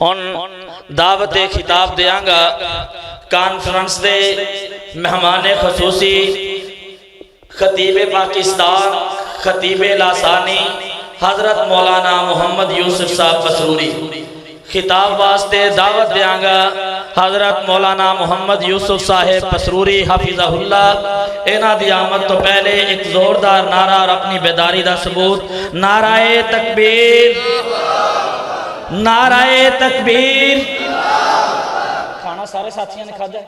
ہن دعوت خطاب دیاں گا کانفرنس دے مہمان خصوصی خطیب پاکستان خطیب لاسانی حضرت مولانا محمد یوسف صاحب پسروری خطاب واسطے دعوت دیاں گا حضرت مولانا محمد یوسف صاحب پسروری حافظہ اللہ اینا دی آمد تو پہلے ایک زوردار نعرہ اور اپنی بیداری دا ثبوت نعرہ تکبیر نعرہ تکبیر کھانا سارے ساتھیاں نے کھادا ہے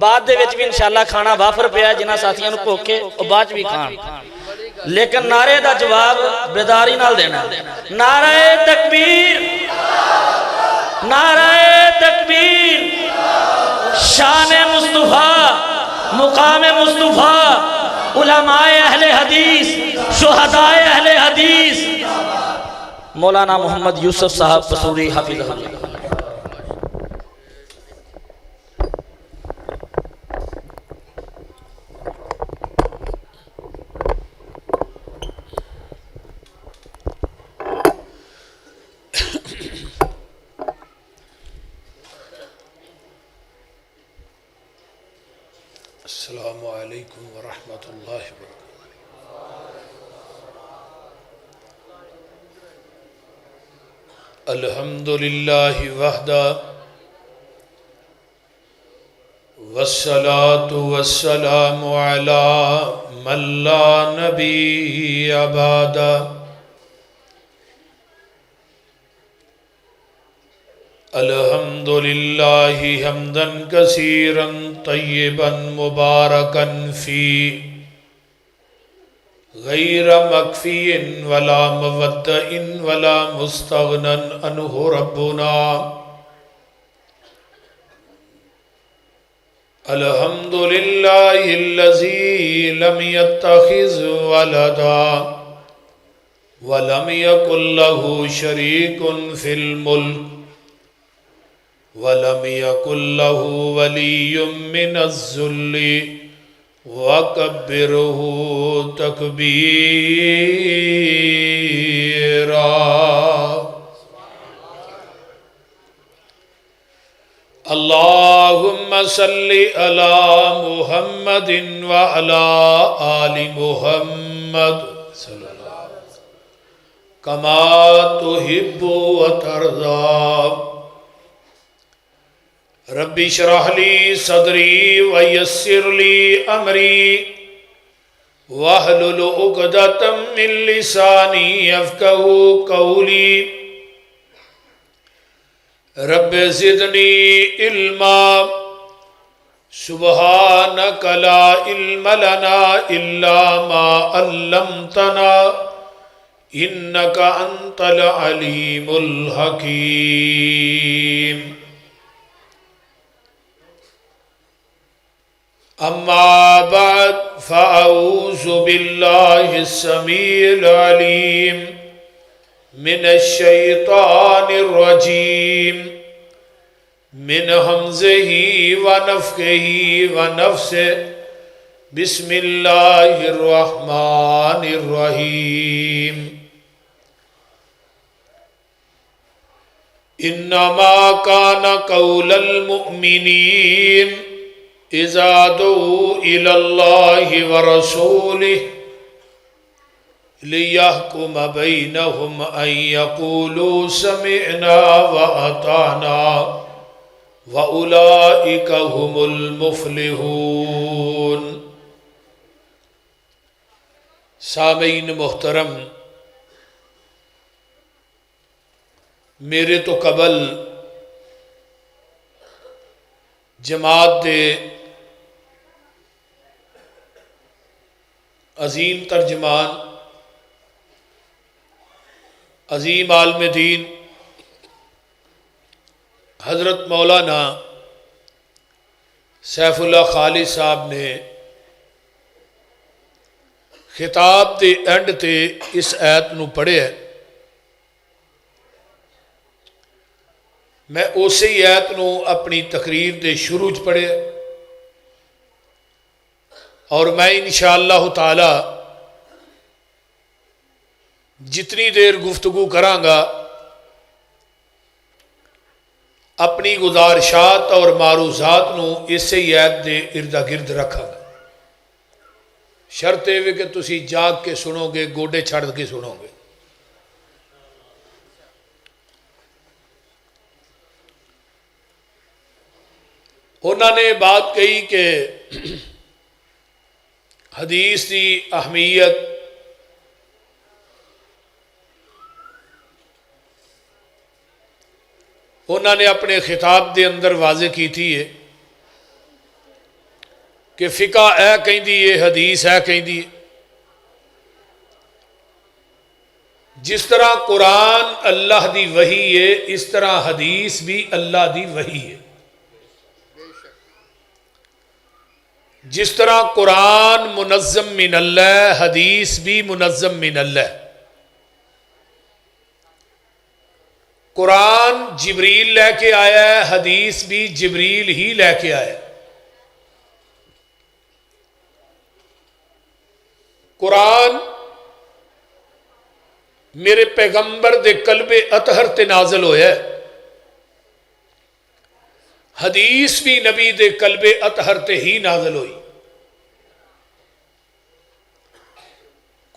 بعد دے وچ بھی انشاءاللہ کھانا وافر پیا ہے جنہاں ساتھیاں نو بھوکے او بعد بھی کھان لیکن نعرے دا جواب بیداری نال دینا نعرہ تکبیر نعرہ تکبیر شان مصطفیٰ مقام مصطفیٰ علماء اہل حدیث شہداء اہل حدیث مولانا محمد یوسف صاحب پسروری حافظہ اللہ السلام علیکم ورحمۃ اللہ وبرکاتہ۔ الحمدللہ وحدہ والصلاة والسلام علی من لا نبی بعدہ۔ الحمدللہ حمدا کثیرا طیبا مبارکا فی غیر مکفی ولا مودع ولا مستغنى عنہ ربنا۔ الحمدللہ الذی لم يتخذ ولدا ولم یکن لہ شریک فی الملک وَلَمْ يَكُنْ لَهُ وَلِيٌّ مِّنَ الذُّلِّ وَكَبِّرْهُ تَكْبِيرًا۔ اللہم صلی علی محمد وعلی آل محمد کما تحب وترضى۔ ربی اشرح لی صدری ویسر لی امری واحلل عقدۃ من لسانی یفقہوا قولی۔ رب زدنی علما سبحانک لا علم لنا الا ما علمتنا انک انت العلیم الحکیم۔ اما بعد فاعوذ باللہ السمیع العلیم من الشیطان الرجیم من ہمزہ ونفخہ ونفثہ بسم اللہ الرحمن الرحیم۔ انما کان قول المؤمنین اذا دعوا الى اللہ ورسولہ لیحکم بینہم ان یقولوا سمعنا واطعنا واولئک هم المفلحون۔ سامعین محترم، میرے تو قبل جماعت دے عظیم ترجمان عظیم عالم دین حضرت مولانا سیف اللہ خالد صاحب نے خطاب دے اینڈ تے اس آیت نو پڑھے ہے۔ میں اسی آیت نو اپنی تقریر دے شروع چ پڑھے اور میں انشاءاللہ تعالی جتنی دیر گفتگو کراں گا اپنی گزارشات اور معروضات نو اسی آیت دے ارد گرد رکھا گا. شرط یہ کہ تسی جاگ کے سنو گے، گوڈے چھڑ کے سنو گے. انہوں نے بات کہی کہ حدیث کی اہمیت انہوں نے اپنے خطاب دے اندر واضح کی تھی ہے کہ فقہ اے کہیں دی ہے، حدیث اے کہیں دی ہے. جس طرح قرآن اللہ دی وحی ہے، اس طرح حدیث بھی اللہ دی وحی ہے. جس طرح قرآن منظم من اللہ، حدیث بھی منظم من اللہ. قرآن جبریل لے کے آیا ہے، حدیث بھی جبریل ہی لے کے آیا. قرآن میرے پیغمبر دے قلب اطہر تے نازل ہویا ہے، حدیث بھی نبی دے قلب اطہر تے ہی نازل ہوئی.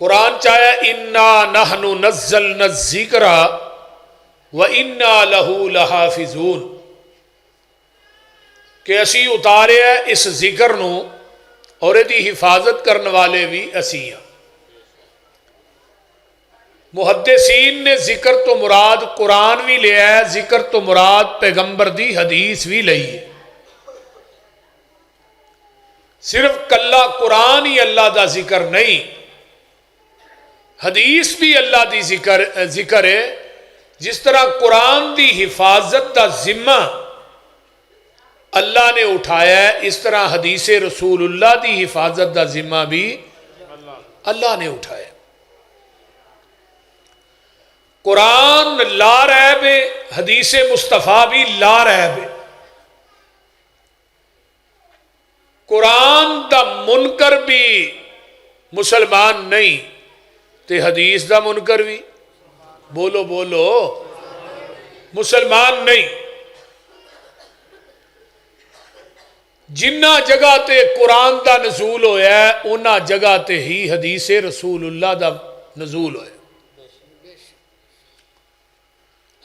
قرآن چاہیا انا نحن نزلنا الذکر وَإِنَّا لَهُ لَحَافِظُونَ کہ اسی اتارے ہے اس ذکر نو اور دی حفاظت کرنے والے بھی اسی ہیں. محدثین نے ذکر تو مراد قرآن بھی لیا ہے، ذکر تو مراد پیغمبر دی حدیث بھی لئی ہے. صرف کلا قرآن ہی اللہ دا ذکر نہیں، حدیث بھی اللہ دی ذکر ہے. جس طرح قرآن دی حفاظت دا ذمہ اللہ نے اٹھایا ہے، اس طرح حدیث رسول اللہ دی حفاظت دا ذمہ بھی اللہ نے اٹھایا. قرآن لا ریب ہے، حدیث مصطفیٰ بھی لا ریب ہے. قرآن دا منکر بھی مسلمان نہیں تے حدیث دا منکر بھی بولو بولو مسلمان نہیں. جنہ جگہ تے قرآن دا نزول ہویا ہے انہاں جگہ تے ہی حدیث رسول اللہ دا نزول ہویا.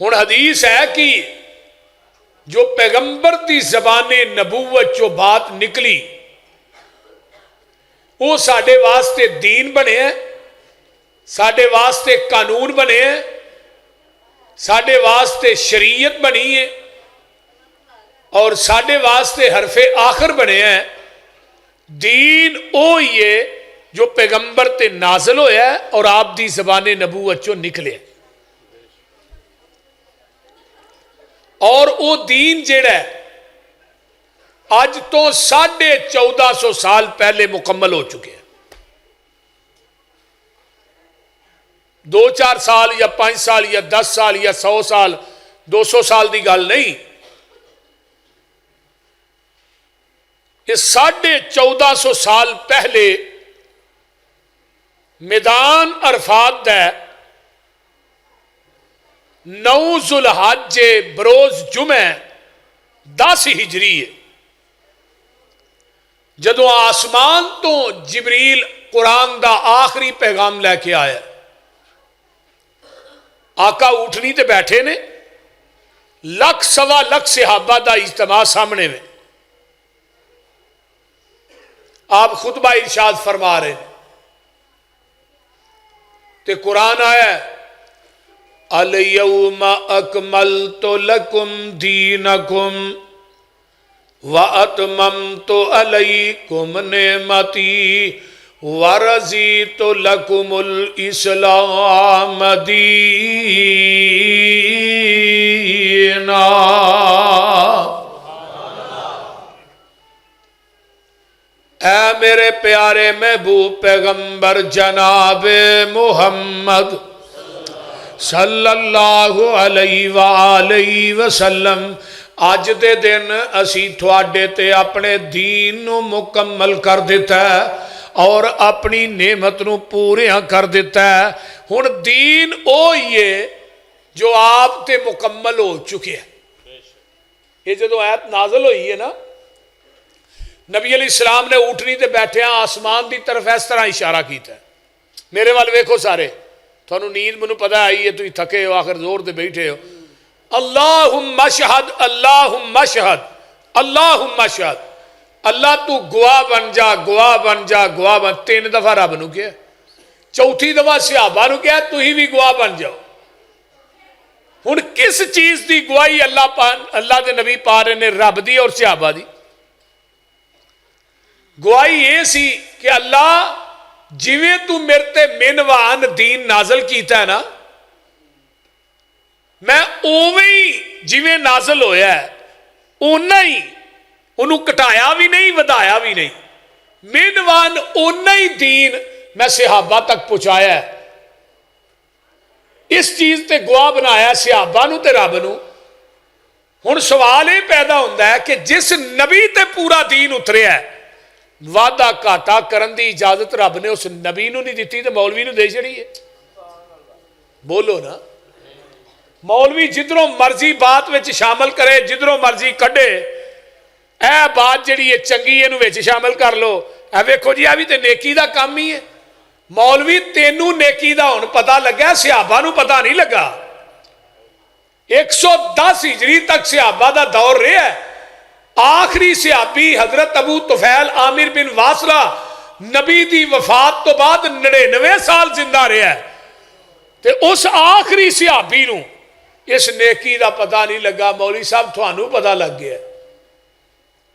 ہن حدیث ہے کہ جو پیغمبر دی زبان نبوت جو بات نکلی وہ ساڈے واسطے دین بنے ہیں، ساڈے واسطے قانون بنے ہیں، ساڈے واسطے شریعت بنی ہے اور ساڈے واسطے حرف آخر بنے ہیں. دین اوہی ہے جو پیغمبر تے نازل ہویا ہے اور آپ دی زبان نبوت چو نکلے. اور او دین جیڑا ہے آج تو 1450 سال پہلے مکمل ہو چکے ہیں. 2-4 سال یا 5 سال یا 10 سال یا 100 سال 200 سال دی گل نہیں، یہ 1450 سال پہلے میدان عرفات دا 9 ذوالحج بروز جمعہ 10 ہجری ہے جدو آسمان تو جبریل قرآن دا آخری پیغام لے کے آیا. آقا اٹھنی تے بیٹھے نے، 100-1.25 صحابہ دا اجتماع سامنے میں، آپ خطبہ ارشاد فرما رہے ہیں تے قرآن آیا ہے الیوم اکملت لکم دینکم وَأَتْمَمْتُ عَلَيْكُمْ نِعْمَتِي وَرَضِيتُ لَكُمُ الْإِسْلَامَ دِينًا. اے میرے پیارے محبوب پیغمبر جناب محمد صلی اللہ علیہ وآلہ وسلم، آج دے دن اسی تھوڑے تے اپنے دین نو مکمل کر دیتا ہے اور اپنی نعمت نو پوریاں کر دیتا ہے. ہن دین اوہی ہے جو آپ تے مکمل ہو چکے ہیں. یہ جدو آیت نازل ہوئی ہے نا، نبی علیہ السلام نے اٹھنی تے بیٹھے آسمان دی طرف اس طرح اشارہ کیتا ہے، میرے وال ویکھو سارے، تھانوں نیند مینوں پتہ آئی ہے، تسی تھکے ہو، آخر زور تے بیٹھے ہو، اللہم اشہد اللہم اشہد اللہم اشہد، اللہ تو گواہ بن جا گواہ بن جا گواہ بن، 3 دفعہ رب نو کیا، چوتھی دفعہ صحابہ نو کیا تسی بھی گواہ بن جاؤ۔ ہن کس چیز دی گواہی اللہ دے نبی پا رہے نے؟ رب دی اور صحابہ دی گواہی یہ سی کہ اللہ جویں تو میرے تے منوان دین نازل کیتا ہے نا، میں اوویں ہی جویں نازل ہویا ہے اونا ہی انہوں کٹایا بھی نہیں ودایا بھی نہیں، منوان اونا ہی دین میں صحابہ تک پہنچایا ہے، اس چیز تے گواہ بنایا صحابہ نو تے رب نو۔ ہن سوال یہ پیدا ہوتا ہے کہ جس نبی تے پورا دین اتریا ہے، وعدہ گھاٹا کرن دی اجازت رب نے اس نبی نو نہیں دیتی تے مولوی نو دے چھڑی ہے؟ بولو نا، مولوی جدروں مرضی بات وچ شامل کرے، جدروں مرضی کڈے، اے بات جڑی ہے چنگی اینو وچ شامل کر لو، اے ویکھو جی اے بھی تے نیکی دا کام ہی ہے۔ مولوی تینوں نیکی دا ہن پتہ لگا، صحابہ نو پتہ نہیں لگا۔ 110 ہجری تک صحابہ دا دور رہا ہے، آخری صحابی حضرت ابو طفیل عامر بن واصلہ نبی دی وفات تو بعد 99 سال زندہ رہا ہے، تے اس آخری صحابی نو اس نیکی دا پتہ نہیں لگا۔ مولوی صاحب تھانوں پتہ لگ گیا،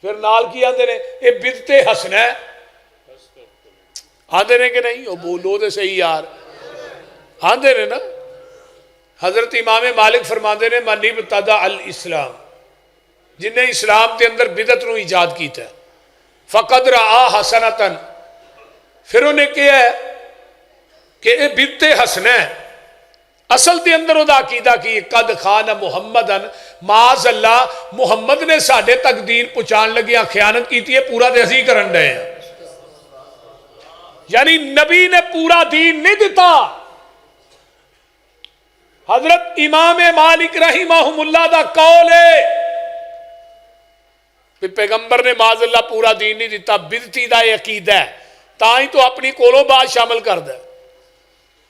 پھر نال کی آندے نے یہ بدعت حسنہ ہے، آندے نے کہ نہیں؟ وہ بولو دے صحیح یار، آندے نے نا۔ حضرت امام مالک فرماندے نے من ابتدع الاسلام، جن نے اسلام کے اندر بدعت نو ایجاد کیتا ہے، فقد رآ حسنتن، پھر انہیں کیا ہے کہ یہ بدعت حسنہ ہے، اصل دے اندر دا عقیدہ کی قد خان محمدن، معاذ اللہ محمد نے ساڈے تک دین پہنچان لگیا خیانت کیتی ہے، پورا تے اسی کرن دے ہیں، یعنی نبی نے پورا دین نہیں دیتا۔ حضرت امام مالک رحمہم اللہ دا قول ہے کہ پیغمبر نے معاذ اللہ پورا دین نہیں دیتا، بدعتی دا یہ عقیدہ ہے، تاں تو اپنی کولوں بات شامل کر دے۔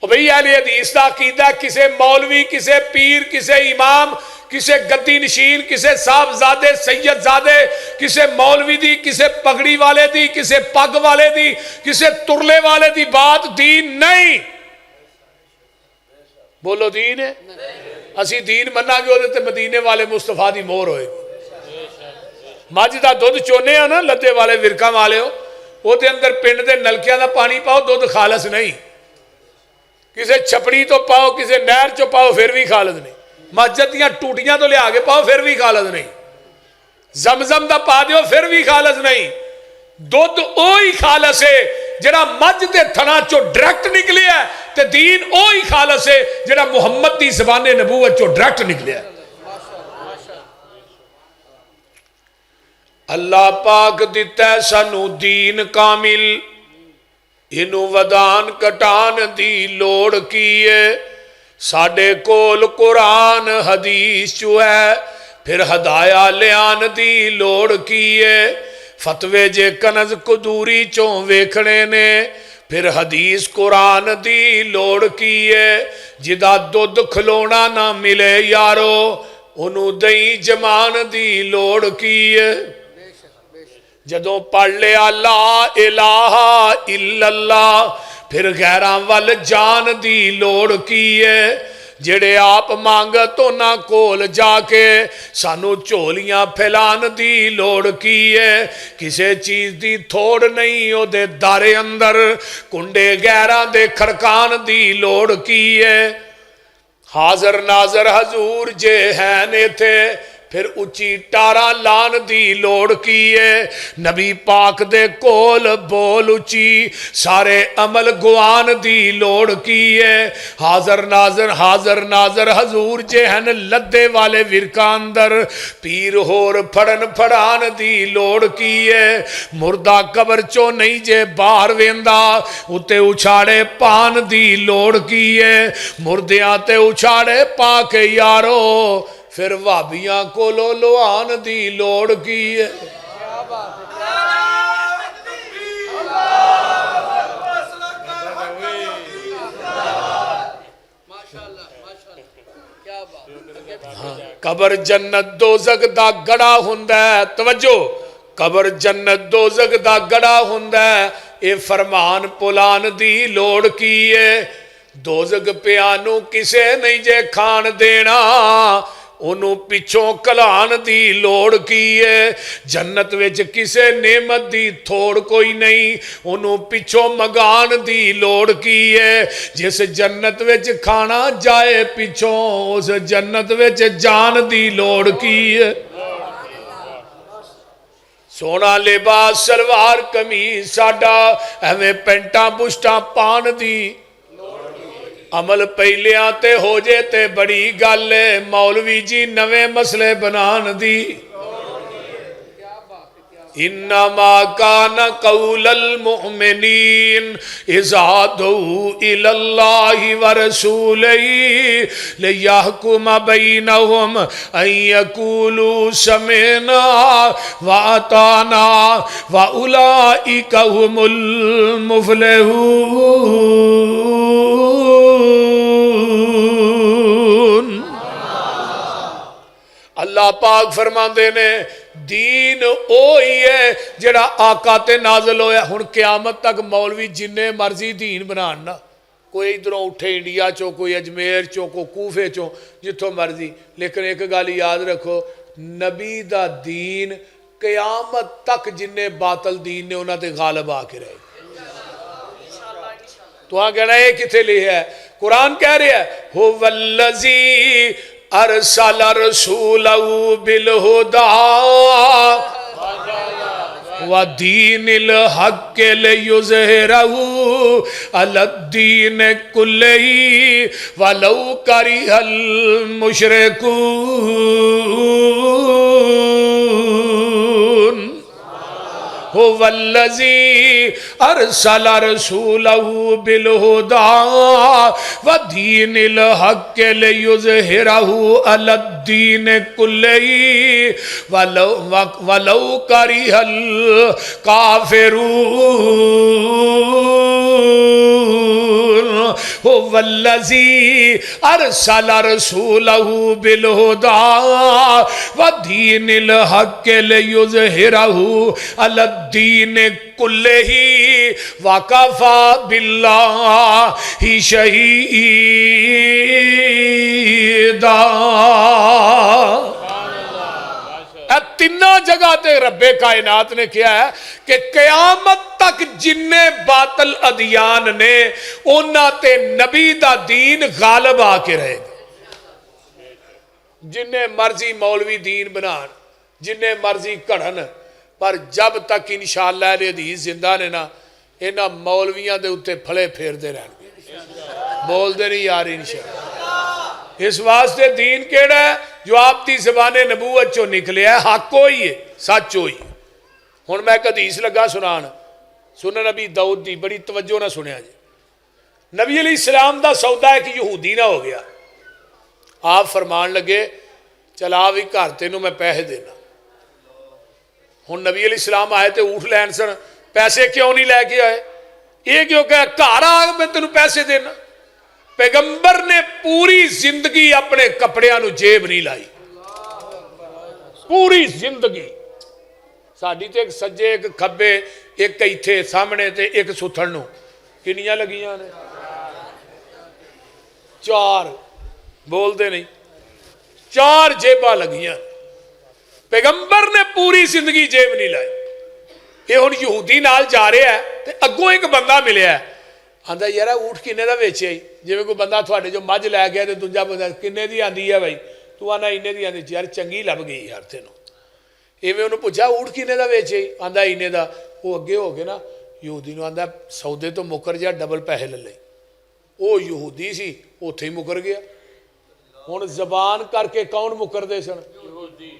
اور بھئی اہل حدیث دا عقیدہ کسے مولوی، کسے پیر، کسے امام، کسے گدی نشین، کسے صاحب زادے سید زادے، کسے مولوی دی، کسے پگڑی والے دی، کسے پگ والے دی، کسے ترلے والے دی بات دین نہیں۔ بولو دین ہے؟ اسی دین مننا گے وہ تے مدینے والے مصطفیٰ دی مہر ہوئے گی۔ مجھ دا دودھ چونے ہیں نا لدے والے ورکاں والے ہو، وہ تے اندر پنڈ دے نلکیاں دا پانی پاؤ، دودھ خالص نہیں، کسے چھپڑی تو پاؤ، کسے نہر چو پاؤ، پھر بھی خالص نہیں، مسجد دیاں ٹوٹیاں تو لے آگے پاؤ، پھر بھی خالص نہیں، زمزم دا پا دیو، پھر بھی خالص نہیں۔ دودھ اوہی خالص ہے جڑا مجھ دے تھنا چو ڈائریکٹ نکلے ہے، تے دین اوہی خالص ہے جڑا محمد دی زبان نبوت چو ڈائریکٹ نکلے ہے۔ اللہ پاک دیتا ہے سانو دین کامل، انہوں ودان کٹان دی لوڑ کیے، ساڑے کول قرآن حدیث چو ہے، پھر ہدایہ لیان دی لوڑ کیے، فتوے جے کنز قدوری چوں ویکھنے نے، پھر حدیث قرآن دی لوڑ کیے، جدا دودھ کھلونا نہ ملے یارو، انہوں دئی جمان دی لوڑ کیے۔ جدوں پڑھ لیا لا الہ الا اللہ، پھر غیراں وال جان دی لوڑ کیے، جڑے آپ مانگتوں نہ کول جا کے سانو چولیاں پھیلان دی لوڑ کیے، کسے چیز دی تھوڑ نہیں او دے دارے اندر، کنڈے غیران دے کھڑکان دی لوڑ کیے، حاضر ناظر حضور جے ہیں نے تھے، پھر اچھی ٹارا لان دی لوڑ کیے، نبی پاک دے کول بول اچھی، سارے عمل گوان دی لوڑ کیے، حاضر ناظر حضور جے ہیں لدے والے ورکاندر، پیر ہور پھڑن پھڑان دی لوڑ کیے، مردہ قبر چو نہیں جے باہر ویندا، اتے اچھاڑے پان دی لوڑ کیے، مردیاں تے اچھاڑے پاک یارو، پھر وہابیاں کولوں لوہان دی لوڑ کی ہے؟ قبر جنت دوزخ دا گڑا ہوندا ہے، توجہ، قبر جنت دوزخ دا گڑا ہوندا ہے، اے فرمان پلان دی لوڑ کی ہے؟ دوزخ پیانو کسے نہیں جے کھان دینا، انہوں پچھوں کلان دی لوڑ کی ہے؟ جنت وچ کسے نعمت دی تھوڑ کوئی نہیں، انہوں پچھوں مگان دی لوڑ کی ہے؟ جس جنت وچ کھانا جائے پچھوں، اس جنت وچ جان دی لوڑ کی ہے؟ سونا لباس سلوار قمیض ساڈا ایویں پینٹاں بشٹاں پان دی عمل پہلیاں تے ہو جے تے بڑی گل ہے، مولوی جی نویں مسئلے بنان دی۔ انما کان قول المؤمنین اذا دعوا الی اللہ ورسولہ لیحکم بینہم ان یقولوا سمعنا واطعنا واولئک هم المفلحون۔ اللہ پاک فرماندے نے دین اوہی ہے جڑا آقا تے نازل ہویا۔ ہن قیامت تک مولوی جننے مرضی دین بنانا، کوئی ادھروں اٹھے انڈیا چوں، کوئی اجمیر چوں، کوئی کوفے چوں، جتوں مرضی، لیکن ایک گل یاد رکھو، نبی دا دین قیامت تک جننے باطل دین نے انہاں تے غالب آ کے رہے۔ تو ہاں کہنا ہے کتھے لکھا ہے؟ قرآن کہہ رہا ہے هو الذی ارسل رسولہ بالہدی ودین الحق لیظہرہ علی الدین کلہ ولو کرہ المشرکون۔ هو الذی ارسل رسولہ بالہدی ودین الحق لیظہرہ علی الدین کلہ ولو کرہ الکافرون۔ هو الذی ارسل رسولہ بالہدی ودین الحق لیظہرہ علی الدین کلہ وکفی باللہ شہیدا۔ تینہ جگہ تے رب کائنات نے کیا ہے کہ قیامت تک جننے باطل ادیان نے انہاں تے نبی دا دین غالب آ کے رہے گا۔ جننے مرضی مولوی دین بنان، جننے مرضی کڑھن، پر جب تک انشاءاللہ اہل حدیث زندہ نے نا، انہاں مولویاں دے اتے پھلے پھیر دے رہن گے، بول دے نہیں یار انشاءاللہ۔ اس واسطے دین کیڑا ہے جو آپ دی زبان نبوت چو نکلے ہے، حق ہوئی ہے، سچ ہوئی ہے۔ ہن میں ایک حدیث لگا سنان، سنن نبی داؤد دی، بڑی توجہ نہ سنیا جی۔ نبی علیہ السلام دا سودا ایک یہودی نہ ہو گیا، آپ فرمان لگے چلا بھی گھر تینوں میں پیسے دینا۔ ہن نبی علیہ السلام آئے تے اونٹ لین سن، پیسے کیوں نہیں لے کے آئے؟ یہ کیوں کہ گھر آ میں تینوں پیسے دینا۔ پیغمبر نے پوری زندگی اپنے کپڑیاں نو جیب نہیں لائی، پوری زندگی۔ ساڈی تے ایک سجے ایک کھبے ایک ایتھے سامنے تے ایک ستھن نو کنیاں لگیاں نے؟ 4 بول دے نہیں، 4 جیباں لگیاں۔ پیغمبر نے پوری زندگی جیب نہیں لائی۔ یہ ہن یہودی نال جا رہا ہے تے اگوں ایک بندہ ملیا ہے، آندا یار اونٹ کنے دا ویچیا؟ جی کوئی بندہ تھوڑے جو مجھ لے گیا تو دوجا بندہ کنے دی آندی ہے بھائی؟ تو آنا اینے دی آندی، یار چنگی لب گئی یار تینوں۔ ایویں انہوں پوچھا اونٹ کنے دا ویچیا؟ آندا اینے دا۔ وہ اگے ہو گئے نا، یہودی نو آندا سودے تو مکر جا، ڈبل پیسے لے لے۔ وہ یہودی سی، اوتھے ہی مکر گیا۔ ہن زبان کر کے کون مکر دے سن؟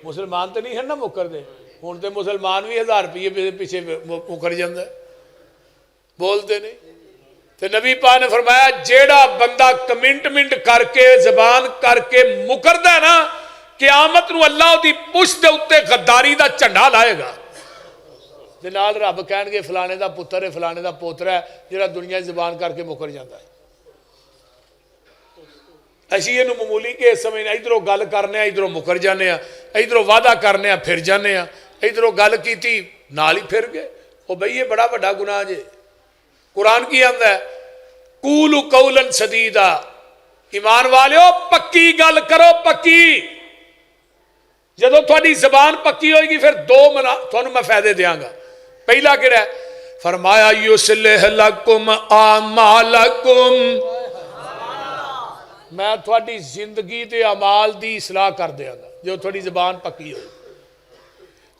مسلمان تو نہیں ہے نا مکر دے۔ ہن تے مسلمان بھی 1000 روپیے پیچھے مکر جاندا ہے، بولتے نہیں۔ تو نبی پاک نے فرمایا جیڑا بندہ کمنٹمنٹ کر کے زبان کر کے مکردہ ہے نا، قیامت نو اللہ دی پشت دے اتے غداری دا جھنڈا لائے گا تے نال رب کہن گے فلانے دا پتر ہے فلانے دا پوترا ہے جڑا دنیا زبان کر کے مکر جاتا ہے اسی یہ معمولی کے سمجھنا ادھروں گل کرنے ادھروں مکر جانے ادھروں وعدہ کرنے پھر جانے ادھروں گل کیتی نال ہی پھر گئے وہ بھئی یہ بڑا بڑا گناہ جے قرآن کی آندا ہے قولوا قولا سدیدا ایمان والیو پکی گل کرو پکی جدو تھوڑی زبان پکی ہوئے گی پھر دو تھانوں میں فائدے دیاں گا پہلا کہڑا ہے فرمایا یصلح لکم اعمالکم میں تھوڑی زندگی تے اعمال دی اصلاح کر دیاں گا جو تھوڑی زبان پکی ہوئی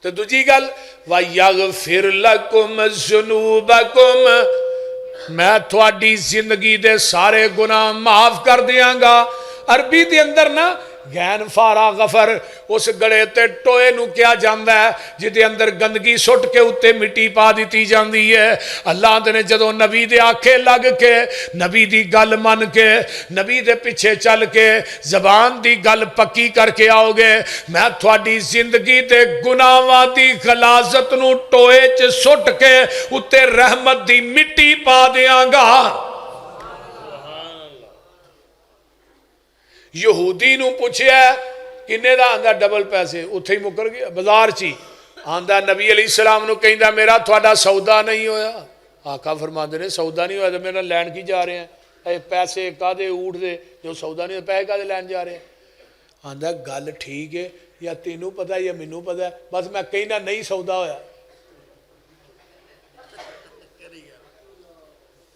تو دوجی گل وَيَغْفِرْ لَكُمْ ذُنُوبَكُمْ میں تھوڑی زندگی دے سارے گناہ معاف کر دیاں گا عربی دے اندر نا غین فارا غفر اس گڑے تے ٹوئے نو کیا جاندہ ہے جدے اندر گندگی سٹ کے اتے مٹی پا دیتی جاندی ہے اللہ دے نے جدو نبی دے آکھے لگ کے نبی دی گل من کے نبی دے پیچھے چل کے زبان دی گل پکی کر کے آؤ گے میں تھوڑی زندگی دے گناہاں دی غلاظت نو ٹوئے چ سٹ کے اتے رحمت دی مٹی پا دیاں گا یہودی نو پوچھیا کنے دا آندہ ڈبل پیسے اتھے ہی مکر گیا بازار چی آندہ نبی علیہ السلام نو کہیں دا میرا تھوڑا سودا نہیں ہویا آقا فرما دے نے سودا نہیں ہویا تو میرا لین کی جا رہے ہیں اے پیسے کادے اوٹ دے جو سودا نہیں ہویا پیسے کادے لین جا رہے ہیں آندہ گل ٹھیک ہے یا تینوں پتہ ہے یا منوں پتہ ہے بس میں کہیں نہ نہیں سودا ہویا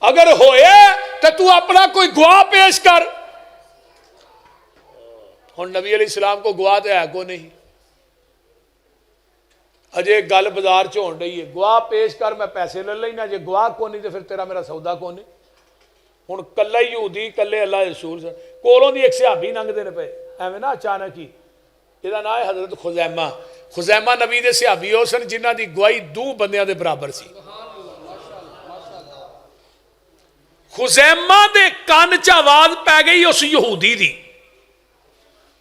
اگر ہوئے تو اپنا کوئی گواہ پیش کر اور نبی علیہ السلام کو گواہ تے ہے کو نہیں اجے گل بازار چون رہی ہے گواہ پیش کر میں پیسے لے لینا جے گواہ کو نہیں تو پھر تیرا میرا سودا کو نہیں ہن کلا یہودی کلے اللہ رسول سے کولوں دی ایک صحابی ننگ دے پے ایویں نا اچانک ہی یہ نام ہے حضرت خزیمہ نبی دے صحابی ہو سن جنہاں دی گواہی دو بندیاں دے برابر سی خزیمہ دے کان چ آواز پی گئی اس یہودی دی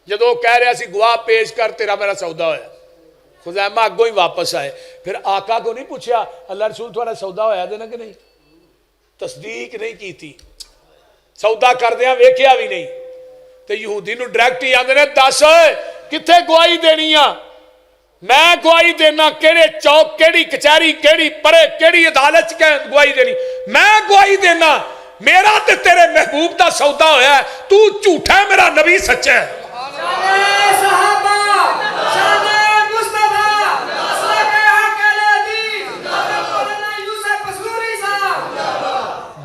جدو کہہ رہا سی گواہ پیش کر تیرا میرا سودا ہویا خزیمہ اگوں ہی واپس آئے پھر آقا کو نہیں پوچھا اللہ رسول تھوڑا سودا ہویا دینا کہ نہیں تصدیق نہیں کی تھی سودا کر دیا ویکھیا بھی نہیں تو یہودی نو ڈائریکٹ ہی آندے نے دس کتھے گواہی دینی آ میں گواہی دینا کیڑے چوک کیڑی کچہری کیڑی پرے کیڑی عدالت کے گواہی دینی میں گواہی دینا میرا تے تیرے محبوب دا سودا ہویا ہے تو جھوٹا ہے میرا نبی سچا ہے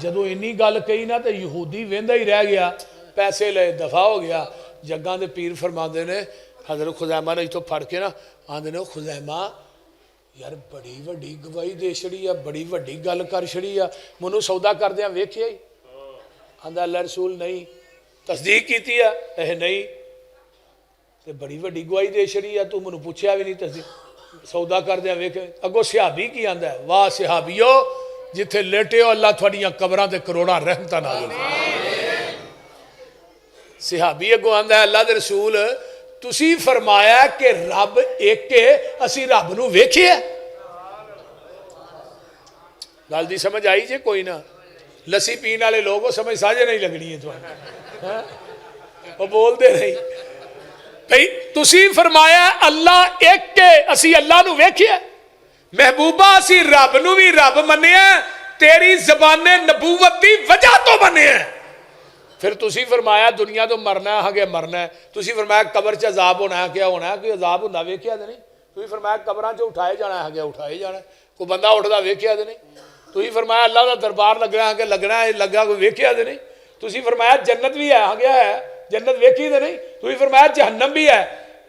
جدو اینی گل کہی نا تو یہودی ویندا ہی رہ گیا پیسے لے دفع ہو گیا جگاں دے پیر فرماندے نے حضرت خزیمہ نے تو پھڑ کے نا آندے نے خزیمہ یار بڑی وڈی گواہی دے چھڑی ہے بڑی وڈی گل کر چھڑی ہے منوں سودا کر دیاں ویکھیا ہی آندا اللہ رسول نہیں تصدیق کیتی ہے اے نہیں تے بڑی وڈی گواہی دے چھڑی ہے تو منوں پوچھیا بھی نہیں تصدیق سودا کر دیاں ویکھ اگوں صحابی کی آندا ہے واہ صحابیو جتھے لیٹے ہو اللہ تھوڑیاں قبراں تے کروڑاں رحمتاں نازل صحابی اگوں آندا ہے اللہ دے رسول تسی فرمایا کہ رب ایک کے اسی رب نو ویکھیا گل دی سمجھ آئی جے کوئی نہ لسی پین والے لوگوں سمجھ ساجے نہیں لگنی ہے تھوڑا وہ بول دے نہیں بھئی تسی فرمایا اللہ ایک کے اسی اللہ نو ویکھیا محبوبہ اسی رب نو بھی رب منیا تیری زبان نبوت دی وجہ تو منیا پھر تسی فرمایا دنیا تو مرنا ہے آگے مرنا ہے تسی فرمایا قبر چ عذاب ہونا ہے کیا ہونا ہے کوئی عذاب ہونا ویکھیا دے نہیں تسی فرمایا قبراں چ اٹھائے جانا ہے آگے اٹھائے جانا ہے کوئی بندہ اٹھدا ویکھیا دے نہیں تسی فرمایا اللہ دا دربار لگنا ہے کہ لگنا ہے لگا کوئی ویکھیا دے نہیں تسی فرمایا جنت بھی ہے آگے ہے جنت ویکھی دے نہیں تسی فرمایا جہنم بھی ہے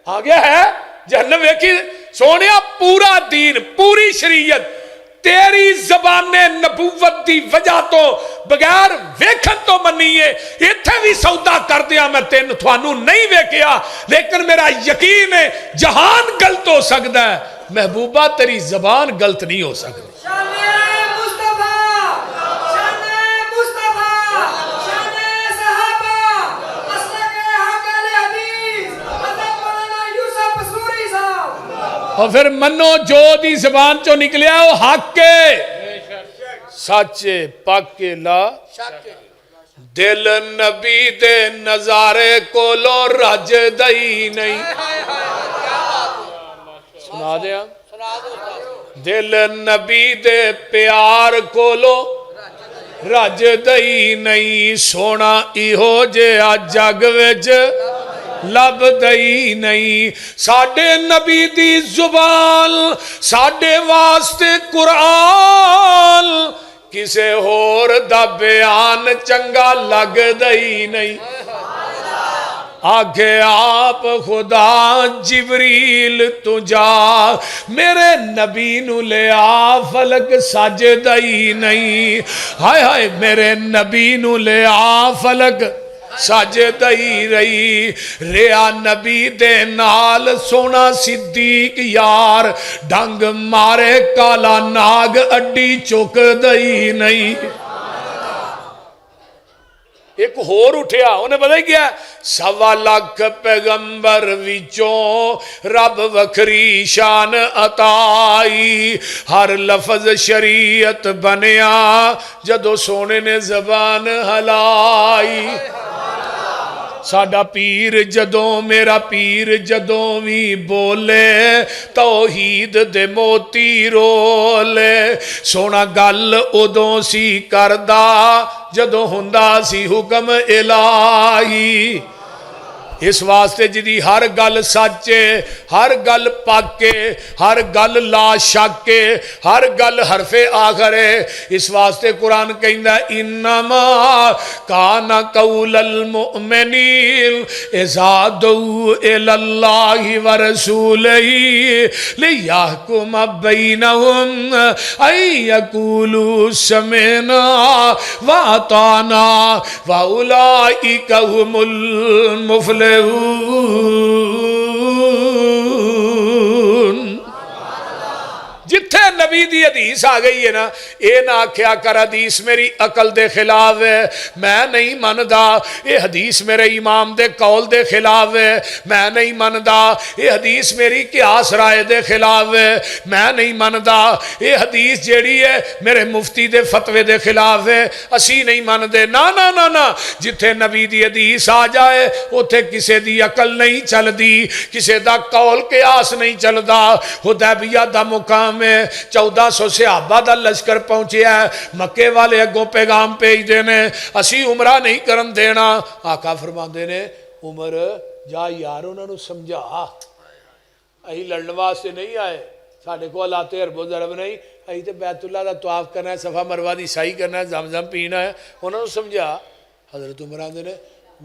آگے ہے جہنم ویکھی سونیا پورا دین پوری شریعت تیری زبان نبوت دی وجہ تو بغیر ویکھن تو منی ہے ایتھے بھی سودا کر دیا میں تین تھانوں نہیں ویکھیا لیکن میرا یقین ہے جہان غلط ہو سکتا ہے محبوبہ تیری زبان غلط نہیں ہو سکتی اور پھر منو جو دی زبان چو نکلیا وہ حق کے سچے پاکے لا دل نبی دے نظارے کو لو رج دئی نہیں سنا دیا دل نبی دے پیار کو لو رج دئی نہیں سونا ایہو جے جگ وچ لب دئی نہیں ساڈے نبی دی زبان ساڈے واسطے قرآن کسے ہور دا بیان چنگا لگ دئی نہیں آگے آپ خدا جبریل تجا میرے نبی نو لے آ فلک سج دئی نہیں ہائے ہائے میرے نبی نو لے آ فلک سج دئی رہی ریا نبی دے نال سونا صدیق یار ڈنگ مارے کالا ناگ اڈی چک دئی نہیں ایک ہور اٹھیا انہیں پتہ کیا سوا لاکھ پیغمبر وچوں رب وکھری شان عطائی ہر لفظ شریعت بنیا جدو سونے نے زبان ہلائی ساڈا پیر جدوں میرا پیر جدوں بھی بولے توحید دے موتی رولے سونا گل ادوں سی کردا جدوں ہوندا سی حکم الہی اس واسطے جدی ہر گل سچے ہر گل پاکے ہر گل لا شکے ہر گل حرف آخر ہے اس واسطے قرآن کہندا انما کان قول المؤمنین اذا دعوا الی اللہ ورسولہ لیحکم بینہم ان یقولوا سمعنا واطعنا واولئک هم المفلحون جتھے نبی دی حدیث آ گئی ہے نا اے نہ آکھیا کر حدیث میری عقل دے خلاف ہے میں نہیں مندا اے حدیث میرے امام دے قول دے خلاف ہے میں نہیں مندا اے حدیث میری قیاس رائے دے خلاف ہے میں نہیں مندا اے حدیث جیڑی ہے میرے مفتی دے فتوے دے خلاف ہے اسی نہیں مندے نا نا نا نا جتھے نبی دی حدیث آ جائے اوتھے کسے دی عقل نہیں چل دی کسے دا قول قیاس نہیں چلدا حدیبیہ دا مقام میں 1400 صحابہ دا لشکر پہنچے ہے مکے والے اگوں پیغام بھیج دینے اسی عمرہ نہیں کرن دینا آقا فرماندے نے عمر جا یار انہاں نو سمجھا اہی لڑن واسطے نہیں آئے ساڈے کو لاتے ارب و ضرب نہیں اہی تے بیت اللہ دا طواف کرنا ہے صفا مروہ دی سعی کرنا ہے زمزم پینا ہے انہاں نو سمجھا حضرت عمر آندے نے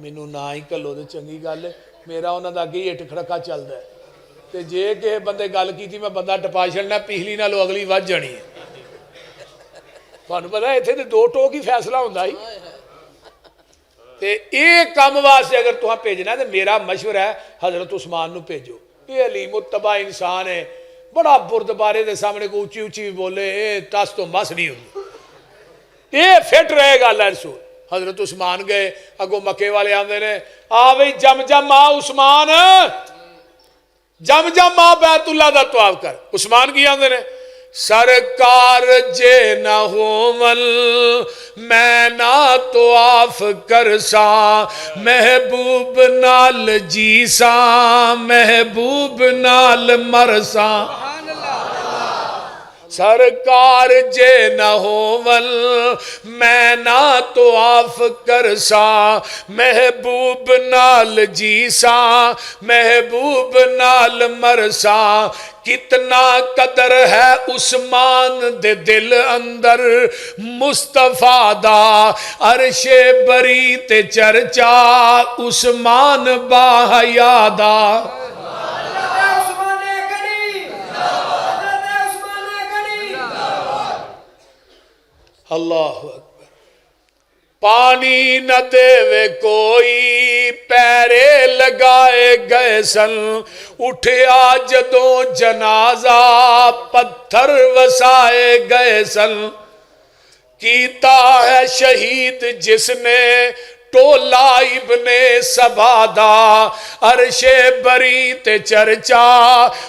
مینوں نہ ہی کلو تے چنگی گل ہے میرا انہاں دا اگے ہٹ کھڑکا چلدا ہے تے جے کہ بندے گل کی تھی میں بندہ ٹپا چھڑنا پچھلی نالو اگلی وج جانی ہے تھانوں پتہ ہے ایتھے تے دو ٹوک ہی فیصلہ ہوندا ہی تے ایک کام واسطے اگر تہاں بھیجنا ہے تے میرا مشورہ ہے حضرت عثمان نو بھیجو یہ علی متبع انسان ہے بڑا بردبارے دے سامنے کو اونچی اونچی بولے اے تاس تو مس نہیں ہوندی یہ فٹ رہے گا اللہ رسول حضرت عثمان گئے اگوں مکے والے آندے نے آ بھئی جم جم آ عثمان جم جم آ بیت اللہ دا طواف کر عثمان کی آندے نے سرکار جے نہ ہومل میں نہ طواف کرسا محبوب نال جیسا محبوب نال مرسا سرکار جے نہ ہومل میں نہ طواف کرسا محبوب نال جیسا محبوب نال مرسا کتنا قدر ہے عثمان دے دل اندر مصطفیٰ دا عرش بری تے چرچا عثمان باحیا دا اللہ اکبر پانی نہ دے کوئی پیرے لگائے گئے سن اٹھیا جدوں جنازہ پتھر وسائے گئے سن کیتا ہے شہید جس نے ٹولا ابن سبادا عرش بری تے چرچا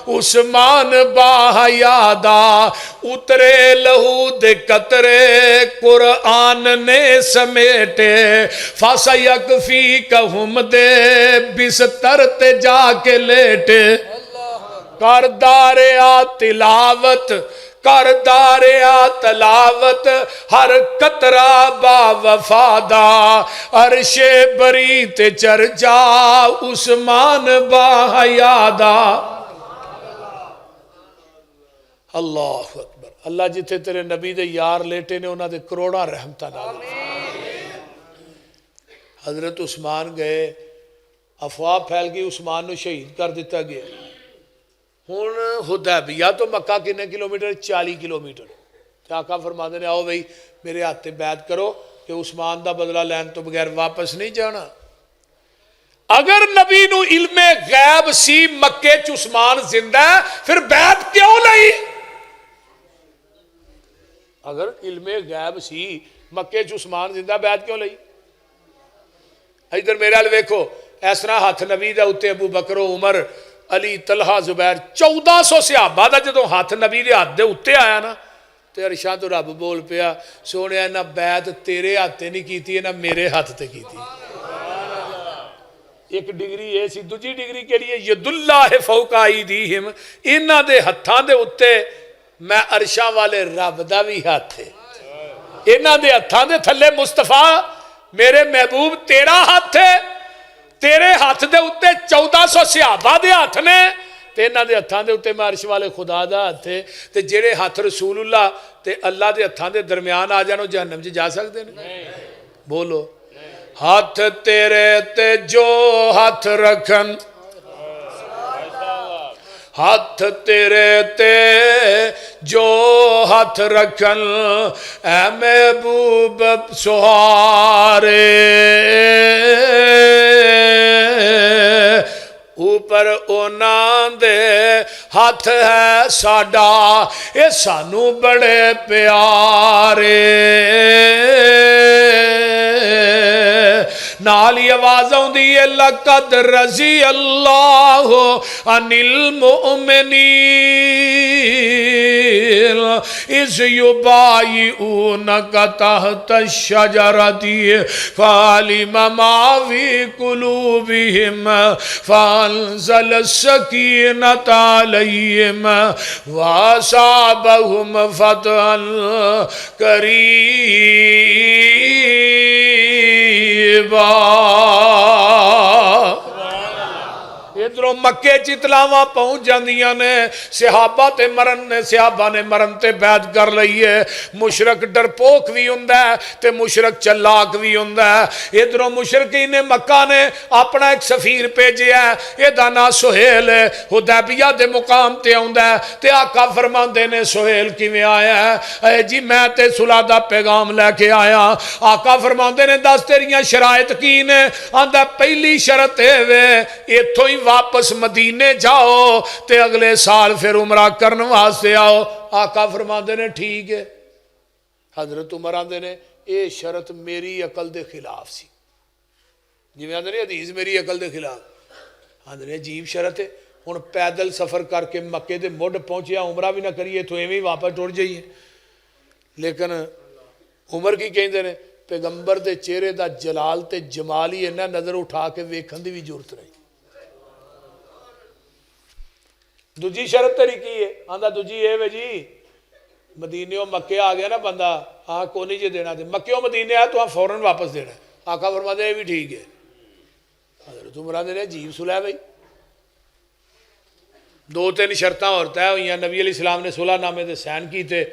عثمان باحیادا اترے لہو دے قطرے قرآن نے سمیٹے فَسَيَكْفِيكَهُمْ دے بستر تے جا کے لیٹے کرداریا تلاوت کرداریا تلاوت ہر قطرہ با وفادا عرش بری تے چرچا عثمان باحیادا اللہ اکبر اللہ جتھے تیرے نبی دے یار لیٹے نے انہاں دے کروڑا رحمتہ نازل حضرت عثمان گئے افواہ پھیل گئی عثمان نو شہید کر دیتا گیا ہون حدیبیہ تو مکہ کنے کلومیٹر 40 کلومیٹر تے آقا فرماندے نے آؤ بھئی میرے ہاتھ تے بیعت کرو کہ عثمان دا بدلہ لین تو بغیر واپس نہیں جانا اگر نبی نو علم غیب سی مکے چ عثمان زندہ ہے پھر بیعت کیوں نہیں اگر علم غیب سی مکے چ عثمان زندہ بیعت کیوں نہیں ادھر میرے حال ویکھو اس طرح ہاتھ نبی دا اتے ابو بکر و عمر علی طلحہ زبیر 1400 صحابہ دا جدوں ہاتھ نبی دے ہاتھ دے اتے آیا نا تے عرشاں تو رب بول پیا سونے نہ بیعت تیرے ہاتھ نہیں کیتی نہ میرے ہاتھ تے کیتی ایک ڈگری یہ سی دوجی ڈگری کے لیے ید اللہ فوق ایدیہم انہاں دے ہتھاں دے اتے میں عرشاں والے رب دا بھی ہاتھ ہے انہاں دے ہتھاں دے تھلے مصطفیٰ میرے محبوب تیرا ہاتھ ہے تیرے ہاتھ دے اتے 1400 صحابہ دے ہاتھ نے تے انہاں دے ہتھاں دے اتے میں عرش والے خدا دا ہاتھ ہے تے جڑے ہاتھ رسول اللہ تے اللہ دے ہتھاں دے درمیان آ جانو جہنم جی جا سکتے ہیں بولو ہاتھ تیرے تے جو ہاتھ رکھن ہاتھ تیرے تے جو ہاتھ رکھن اے محبوب سہارے اوپر اونا دے ہاتھ ہے ساڈا اے سانو بڑے پیارے نالی آواز آؤندی ہے لقد رضی اللہ عن المؤمنین اذ یبایعونک تحت الشجرۃ فعلم ما فی قلوبہم فانزل السکینۃ علیہم واصابہم فتحا قریبا ادھروں مکے چتلاواں پہنچ جاندیاں نے صحابہ تے مرن تے بیعت کر لئی ہے مشرک ڈرپوک بھی ہوندا ہے تے مشرک چلاک بھی ہوندا ہے ادھروں مشرکین مکہ نے اپنا ایک سفیر بھیجیا ہے ادا نام سہیل ہے حدیبیہ دے مقام تے آوندا ہے تے آقا فرماندے نے سہیل کیویں آیا ہے اے جی میں تے صلح دا پیغام لے کے آیا آقا فرماندے نے دس تیریاں شرائط کی نے آندا پہلی شرط اے وے ایتھوں ہی واپس مدینے جاؤ تے اگلے سال پھر عمرہ کرن واسطے آؤ آقا فرماندے نے ٹھیک ہے حضرت عمر آندے نے اے شرط میری عقل دے خلاف سی جی میں آندے نے حدیث میری عقل دے خلاف آندے نے عجیب شرط ہے ہن پیدل سفر کر کے مکے دے مڈ پہنچیا عمرہ بھی نہ کریے تو ایویں واپس ٹر جائیے لیکن عمر کی کہندے نے پیغمبر دے چہرے دا جلال تے جمال ہی انہاں نظر اٹھا کے ویکھن دی بھی ضرورت نہیں دوجی شرط تیری کی ہے آندا دوجی اے وے جی مدینیوں مکے آ گیا نا بندہ ہاں کو نہیں جی دینا دے مکیوں مدینے آیا تو ہاں فوراً واپس دینا آقا فرماتے ہیں بھی ٹھیک ہے حضرت عمر نے عجیب صلح بھائی دو تین شرطاں اور طے ہوئی ہیں نبی علیہ السلام نے صلح نامے دے سین کی تھے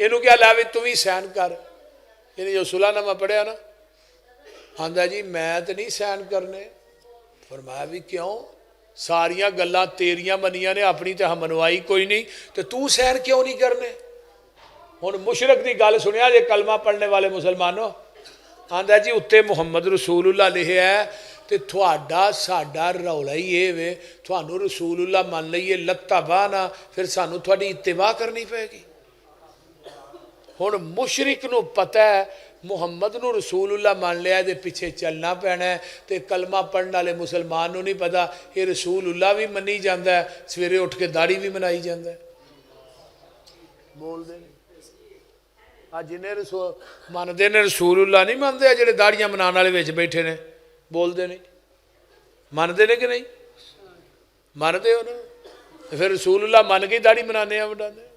اینو کیا لاوی تو بھی سین کر یعنی جو صلح نامہ پڑھیا نا آندا جی میں تو نہیں سین کرنے فرمایا بھی کیوں ساریاں گلاں تیریاں منیاں نے اپنی تے منوائی کوئی نہیں تو سیر کیوں نہیں کرنے ہن مشرک دی گل سنیا جے کلمہ پڑھنے والے مسلمانوں آندا جی اتے محمد رسول اللہ لکھیا ہے تے تھوڑا ساڈا رولا ہی اے وے تھانوں رسول اللہ من لئیے لتابا نہ پھر سانوں تھوڑی اتباع کرنی پے گی ہن مشرک نو پتہ ہے محمد نو رسول اللہ مان لیا دے پیچھے چلنا پینا ہے تے کلمہ پڑھنے والے مسلمان نو نہیں پتا یہ رسول اللہ بھی منی جاندہ ہے سویرے اٹھ کے داڑھی بھی منائی جاندہ ہے بول دے نہیں آج جنہیں ماندے نے رسول اللہ نہیں ماندے جڑے داڑیاں منانے والے وچ بیٹھے نے بول دے نہیں ماندے نے کہ نہیں ماندے ہو نا پھر رسول اللہ مان کے داڑھی منانے ہیں بڑھانے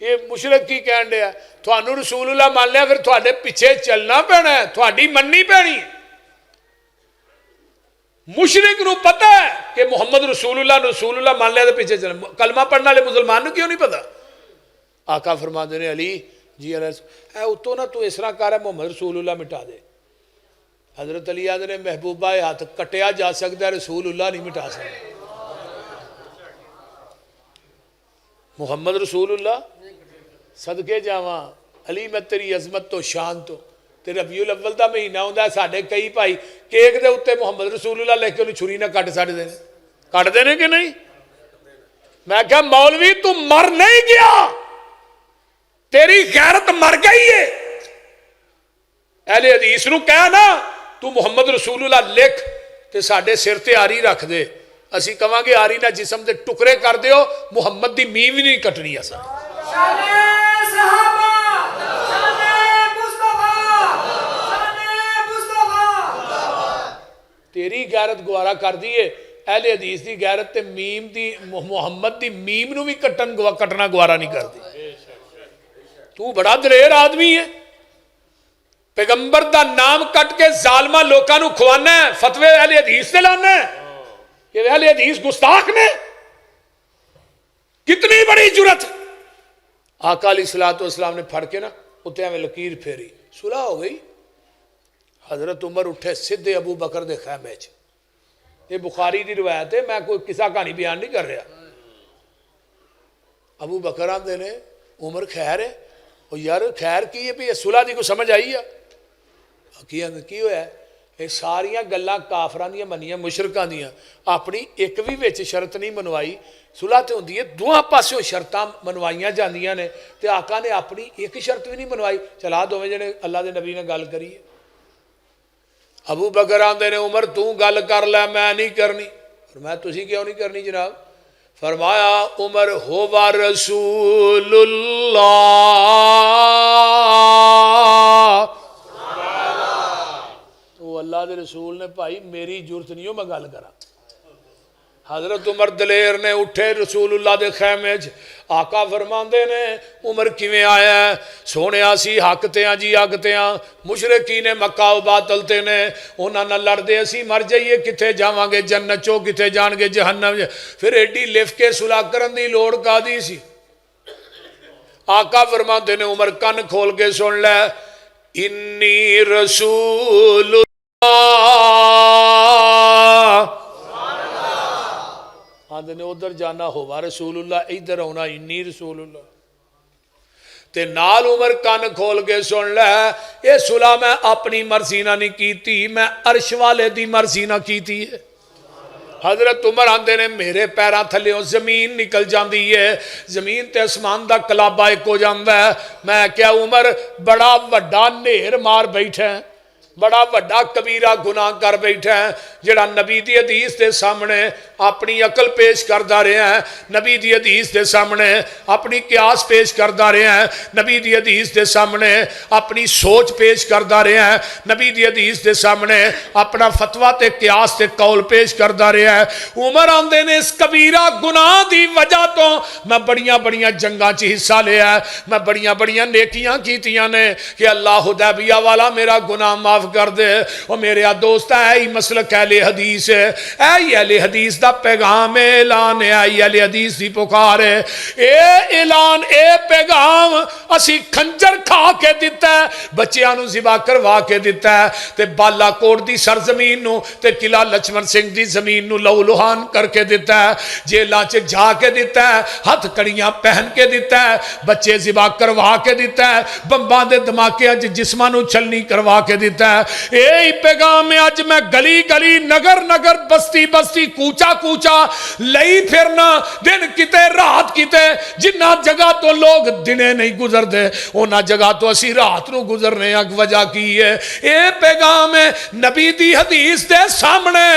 یہ مشرک کی کہن دیا تھانو رسول اللہ مان لیا پھر تھوڑے پیچھے چلنا پینا ہے تھوڑی مننی پینی ہے مشرک نو پتا ہے کہ محمد رسول اللہ مان لیا تو پیچھے چلنا کلمہ پڑھنے والے مسلمان نو کیوں نہیں پتا آقا فرما دینے علی جی علیہ اتو نا تو اس طرح کر ہے محمد رسول اللہ مٹا دے حضرت علی آدھے نے محبوبہ ہاتھ کٹیا جا سکتا ہے رسول اللہ نہیں مٹا سکتا محمد رسول اللہ صدقے جاواں علی میں تیری عظمت تو شان تو تے ربیع الاول دا مہینہ ہوندا ہے ساڈے کئی بھائی کیک دے اوتے محمد رسول اللہ لکھ کے انہوں چھری نہ کٹ ساڈے دینے کٹ دینے کہ نہیں میں کہا مولوی تو مر نہیں گیا تیری غیرت مر گئی ہے اہل حدیث نو کہا نا تو محمد رسول اللہ لکھ تے ساڈے سر تے آری رکھ دے اسی کہاں گے آری نہ جسم دے ٹکڑے کر دیو محمد دی میم بھی نہیں کٹنی ایسا تیری غیرت گوارا کر دیئے اہل حدیث دی غیرت تے میم دی محمد دی میم نو بھی کٹنا گوارا نہیں کر دی تو بڑا دلیر آدمی ہے پیغمبر دا نام کٹ کے ظالمہ لوکاں نو کھوانا ہے فتوے اہل حدیث سے لانا ہے کہ اہل حدیث گستاخ نے کتنی بڑی جرت آقا علیہ السلام نے پھڑ کے نا اتنے میں لکیر پھیری صلح ہو گئی حضرت عمر اٹھے سدھے ابو بکر دے خیمے چ یہ بخاری دی روایت ہے میں کوئی قصہ کہانی بیان نہیں کر رہا ابو بکر آندے نے عمر خیر ہے اور یار خیر کی ہے بھی صلح دی کو سمجھ آئی ہے کی ہویا ہے یہ ساریاں گلاں کافراں دیاں منیاں مشرکاں دیاں اپنی ایک بھی وچ شرط نہیں منوائی صلح تے ہوندی ہے دوہاں پاسوں شرطاں منوائیاں جاندیاں نے تے آقا نے اپنی ایک شرط بھی نہیں منوائی چلا دوویں جنے اللہ دے نبی نے گل کری ہے ابو بکر آندے نے عمر تو گل کر لے میں نہیں کرنی فرمایا تسی کیوں نہیں کرنی جناب فرمایا عمر ہوا رسول اللہ تو اللہ دے رسول نے بھائی میری جرت نہیں ہو میں گل کرا حضرت عمر دلیر نے اٹھے رسول اللہ دے خیمے آقا فرماندے نے عمر کیویں آیا ہے سونے آسی حق تے ہاں جی حق تے ہاں مشرکین مکہ و باطل تے نے انہاں نہ لڑدے اسی مر جائیے کتے جاواں گے جنت چو کتے جان گے جہنم پھر ایڈی لف کے صلح کرن دی لوڑ کادی سی آقا فرماندے نے عمر کن کھول کے سن لے انی رسول اللہ آندے نے ادھر جانا ہوا رسول اللہ ادھر ہونا انی رسول اللہ تے نال عمر کان کھول کے سن لے یہ صلح میں اپنی مرضی نہ نہیں کیتی میں عرش والے دی مرضی نہ کیتی ہے حضرت عمر آندے نے میرے پیراں تھلیوں زمین نکل جاندی ہے زمین تے اسمان دا کلابہ ایک ہو جاندا ہے میں کیا عمر بڑا وڈا نیر مار بیٹھا ہے بڑا وڈا کبیرہ گناہ کر بیٹھا ہے جڑا نبی دی حدیث دے سامنے اپنی عقل پیش کردہ رہے ہیں نبی دی حدیث دے سامنے اپنی قیاس پیش کردہ رہے ہیں نبی دی حدیث دے سامنے اپنی سوچ پیش کردہ رہے ہیں نبی دی حدیث دے سامنے اپنا فتوہ تے قیاس تے قول پیش کردہ رہے ہیں عمر آندے نے اس کبیرہ گناہ دی وجہ تو میں بڑیاں بڑیاں جنگاں چی حصہ لیا ہے میں بڑیاں بڑیاں نیکیاں کیتیاں نے کہ اللہ حدیبیہ والا میرا گناہ معاف کر دے اور میرے دوست ہے ہی مسلک اہل حدیث ہے اے اہل حدیث دا پیغام اعلان ہے اہل حدیث دی پکار ہے اے اعلان اے پیغام اسی کھنجر کھا کے دیتا ہے بچیاں نو ذبح کروا کے دیتا ہے تے بالا کوٹ دی سرزمین نو تے قلعہ لچمن سنگھ دی زمین نو لہو لہان کر کے دیتا ہے جیلاں چ جا کے دیتا ہے ہتھ کڑیاں پہن کے دیتا ہے بچے ذبح کروا کے دیتا ہے بمباں دے دھماکیاں چ جسماں نو چھلنی کروا کے دیتا ہے یہی پیغام ہے اج میں گلی گلی نگر نگر بستی بستی کوچا کوچا لئی پھرنا دن کتے رات کتے جنہ جگہ تو لوگ دنے نہیں گزر دے اونا جگہ تو اسی رات نو گزرنے اگ وجہ کی ہے اے پیغام ہے نبی دی حدیث دے سامنے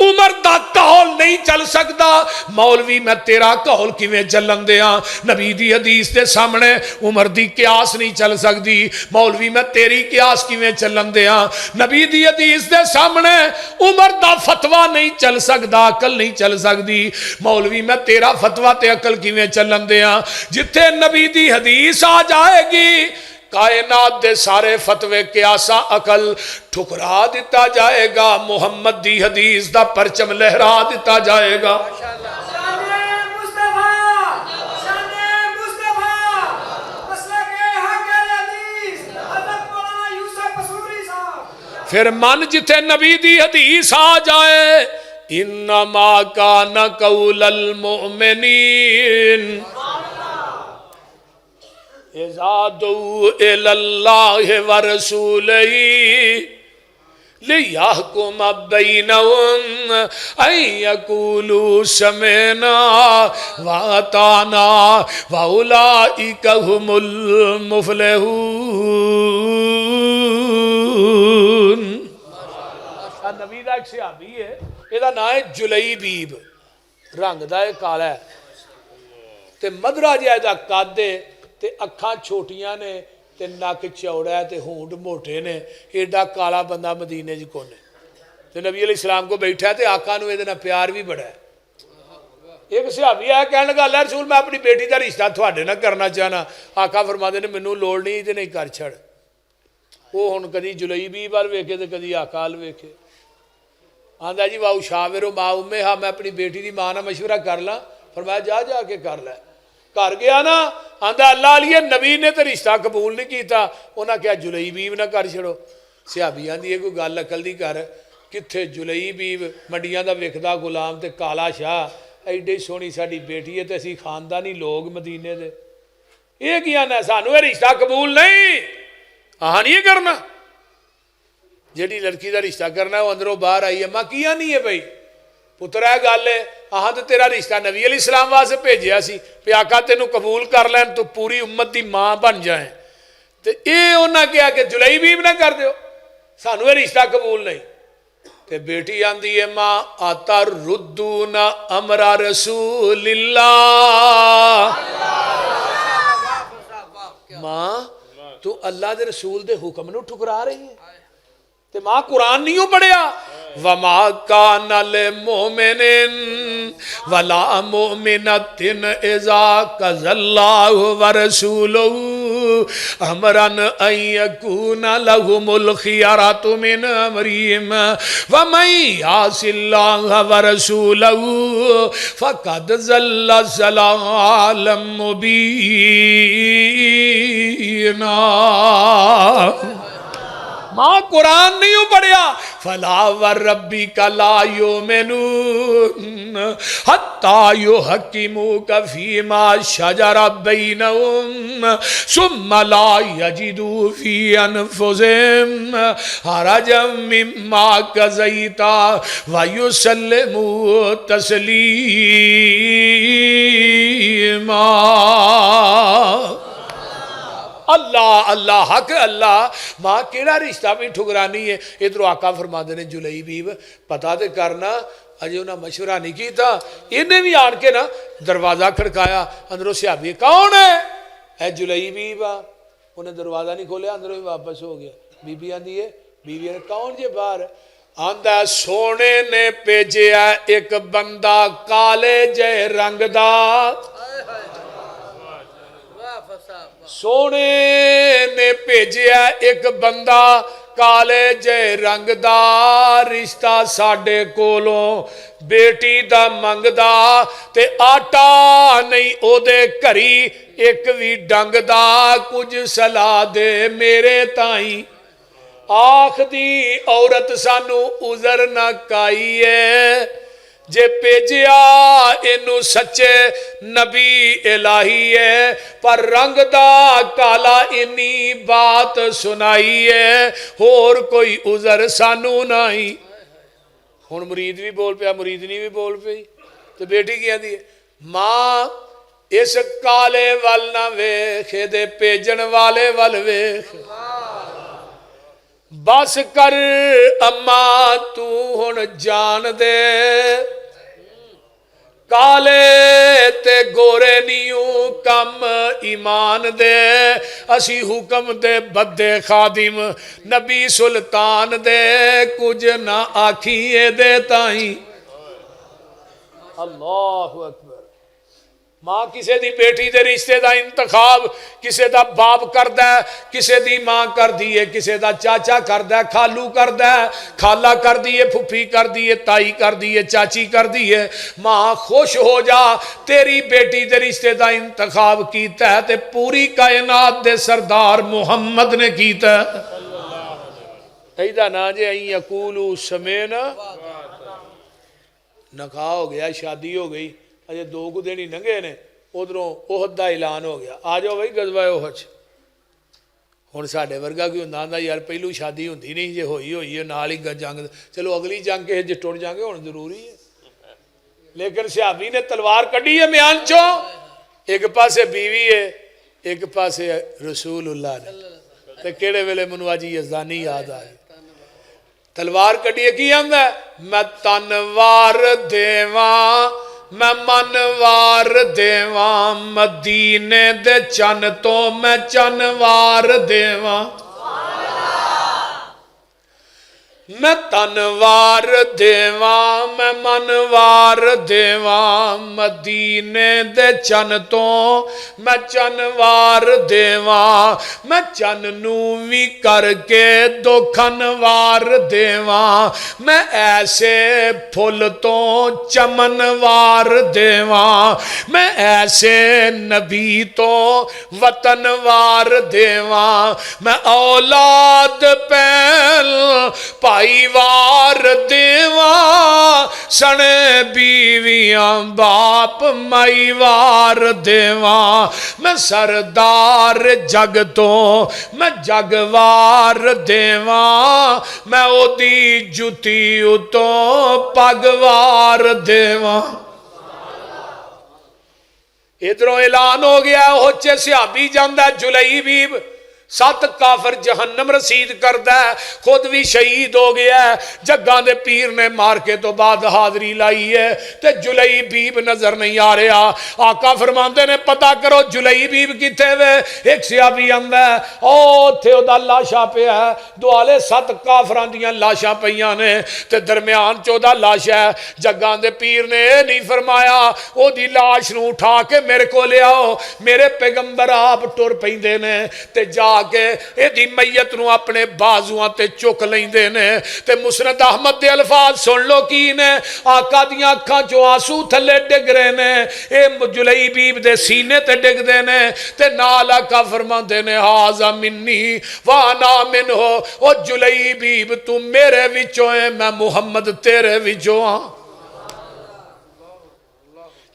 عمر دا قول نہیں چل سکتا مولوی میں تیرا قول کیویں چلن دیاں نبی دی حدیث دے سامنے عمر دی قیاس نہیں چل سکتی مولوی میں تیری قیاس کیویں چلن دیاں نبی دی حدیث دے سامنے عمر دا فتویٰ نہیں چل سکتا عقل نہیں چل سکتی مولوی میں تیرا فتویٰ تے عقل کیویں چلن دیاں جتھے نبی دی حدیث آ جائے گی کائنات دے سارے فتوے قیاسا عقل ٹھکرا دیتا جائے گا محمد دی حدیث دا پرچم لہرا دیتا جائے گا پھر من جتھے نبی دی حدیث آ جائے انما کان قول المؤمنین اذا دعوا الى اللہ ورسولہ لیحکم بینہم ان یقولوا سمعنا واطعنا واولئک هم المفلحون نبی دا ایک صحابی ہے یہ نام ہے جلیبیب رنگ دا ایک کالا ہے تے مدرہ جائے دا قادے تے اکھاں چھوٹیاں نے تے ناک چوڑا ہے تے ہونٹ موٹے نے ایڈا کالا بندہ مدینے جی کونے تے نبی علیہ السلام کو بیٹھا ہے تے آقا نو ایدنا پیار بھی بڑا ہے ایک صحابی ہے کہنے لگا اللہ رسول میں اپنی بیٹی دا رشتہ تھوڑے نہ کرنا چاہنا آقا فرما دے نے منو لوڑ نہیں تے نہیں کر چھڑ وہ ہن کدی جلیبی وال ویکھے تے کدی آقا وال ویکھے آندا جی واؤ شاورو ما امے ہاں میں اپنی بیٹی دی ماں نال مشورہ کر لاں فرمایا جا جا کے کر لے کر گیا نا آندا اللہ علیہ نبی نے تے رشتہ قبول نہیں کیتا انہاں کیا جلیبیب نہ کر چھڑو صحابیاں دی کوئی گل عقل دی کر کتھے جلیبیب منڈیاں دا وکدا غلام تے کالا شاہ ایڈی سونی ساڈی بیٹی ہے تے اسی خاندانی لوگ مدینے دے یہ کیا نا سانو یہ رشتہ قبول نہیں آہاں نہیں کرنا جیڑی لڑکی دا رشتہ کرنا ہے وہ اندروں باہر آئی ہے ماں کیا نہیں ہے بھائی پتر ہے گل ہے آہاں تو تیرا رشتہ نبی علیہ السلام واسطے بھیجیا سی پہ آقا تینوں قبول کر لین تو پوری امت دی ماں بن جائیں تو اے انہاں کیا کہ جلیبیب نہ کر دیو سانو یہ رشتہ قبول نہیں تے بیٹی آندی ہے ماں اتردون امر رسول اللہ ماں تو اللہ دے رسول دے حکم نو ٹھکرا رہی ہے تے ماں قرآن نہیں ہو پڑھیا وَمَا كَانَ لِلْمُؤْمِنٍ وَلَا مُؤْمِنَةٍ إِذَا قَضَى اللَّهُ وَرَسُولُهُ أَمْرًا أَن يَكُونَ لَهُمُ الْخِيَرَةُ مِنْ أَمْرِهِمْ وَمَن يَعْصِ اللَّهَ وَرَسُولَهُ فَقَدْ ضَلَّ ضَلَالًا مُبِينًا ماں قرآن نہیں ہو پڑھیا فلا وربک لا یؤمنون حتی یحکموک فیما شجر بینہم ثم لا یجدوا فی انفسہم حرجا مما قضیت ویسلموا تسلیما اللہ اللہ حق اللہ ماں کیڑا رشتہ بھی ٹھکرانی ہے ادھر آقا فرما دے نے جلیبیب پتہ تے کرنا اجے انہاں مشورہ نہیں کیتا انہیں بھی آن کے نا دروازہ کھڑکایا اندروں صحابی کون ہے اے جلیبیب انہیں دروازہ نہیں کھولیا اندروں ہی واپس ہو گیا بی بی آندی ہے بی بی نے کون جے باہر آندہ سونے نے بھیجیا ایک بندہ کالے جے رنگ دا سونے نے بھیجیا ایک بندہ کالے جے رنگ دا رشتہ ساڈے کولوں بیٹی دا منگ دا تے آٹا نہیں او دے گھری ایک وی ڈنگ دا کچھ صلاح دے میرے تائیں آخ دی عورت سانو عذر نہ کائیے جے پیجیا اینو سچے نبی الہی ہے پر رنگ دا کالا انی بات سنائی ہے اور کوئی عذر سانو نہیں. ہن مرید بھی بول پیا مریدنی بھی بول پئی تو بیٹی کی آندی ہے ماں اس کالے ول نہ ویکھ دے پیجن والے ول ویکھ بس کر اما تو ہن جان دے کالے تے گورے نیوں کم ایمان دے اسی حکم دے بدے خادم نبی سلطان دے کچھ نہ آکھیے دے تائیں. اللہ اکبر. ماں کسے دی بیٹی دے رشتے دا انتخاب کسے دا باپ کردہ ہے کسے دی ماں کر دیئے کسے دا چاچا کردہ ہے کھالو کردہ ہے کھالا کر دیئے پھپھی کر دیئے تائی کر دیئے چاچی کر دیئے. ماں خوش ہو جا تیری بیٹی دے رشتے دا انتخاب کیتا ہے تے پوری کائنات دے سردار محمد نے کیتا ہے. ایدہ نا جے این یقولو سمینا نکاح ہو گیا شادی ہو گئی اجے 2 کو دن ہی ننگے نے ادھروں احد دا اعلان ہو گیا آ جاؤ بھائی غزوہ احد. ہن ساڈے ورگا کوئی ہوندا ہوندا یار پہلو شادی ہوندی نہیں جے ہوئی ہے نال ہی جنگ چلو اگلی جنگ کے جے ٹر جاں گے ہن ضروری ہے. لیکن صحابی نے تلوار کڈی ہے میان چوں ایک پاسے بیوی ہے ایک پاسے رسول اللہ نے تے کیڑے ویلے منو اج یزدانی یاد آئے تلوار کڈی کی آندا ہے میں تنوار دیواں میں منوار دیواں مدینے دے چن تو میں چنوار دیواں میں تنوار دیواں میں منوار دیواں مدینے دے چن تو میں چنوار دیواں میں چن نو وی کر کے دکھنوار دیواں میں ایسے پھل تو چمنوار دیواں میں ایسے نبی تو وطنوار دیواں میں اولاد پہل پائی وار دیواں سنے بیویاں باپ مائی وار دیواں میں سردار جگ تو میں جگوار دیواں میں او دی جتی اتوں پگوار دیواں. ادھروں اعلان ہو گیا ہوچے صحابی جاندہ جلیبیب 7 کافر جہنم رسید کردہ ہے خود بھی شہید ہو گیا ہے جگاں دے پیر نے مار کے تو بعد حاضری لائی ہے تے جلیبیب نظر نہیں آ رہا. آقا فرماندے نے پتہ کرو جلیبیب کتے وے ایک صحابی آندا ہے او تھے او دا لاشا پہ ہے دوالے 7 کافران دیاں لاشا پہیاں نے تے درمیان 14 لاشا ہے. جگاں دے پیر نے نہیں فرمایا او دی لاش نو اٹھا کے میرے کو لے آؤ میرے پیغمبر آپ ٹور پہندے نے تے جا کے اے دی میت نو اپنے بازوان تے چک لیندے نے تے مسند احمد دے الفاظ سن لو کی نے آقا دیاں اکھاں چوں آنسو تھلے ڈگ رہے نے اے جلیبیب دے سینے تے ڈگ دے نے تے نال آقا فرماندے نے ہاذا منی وانا منہو او جلیبیب تو میرے وچوں ہے میں محمد تیرے وچوں ہاں.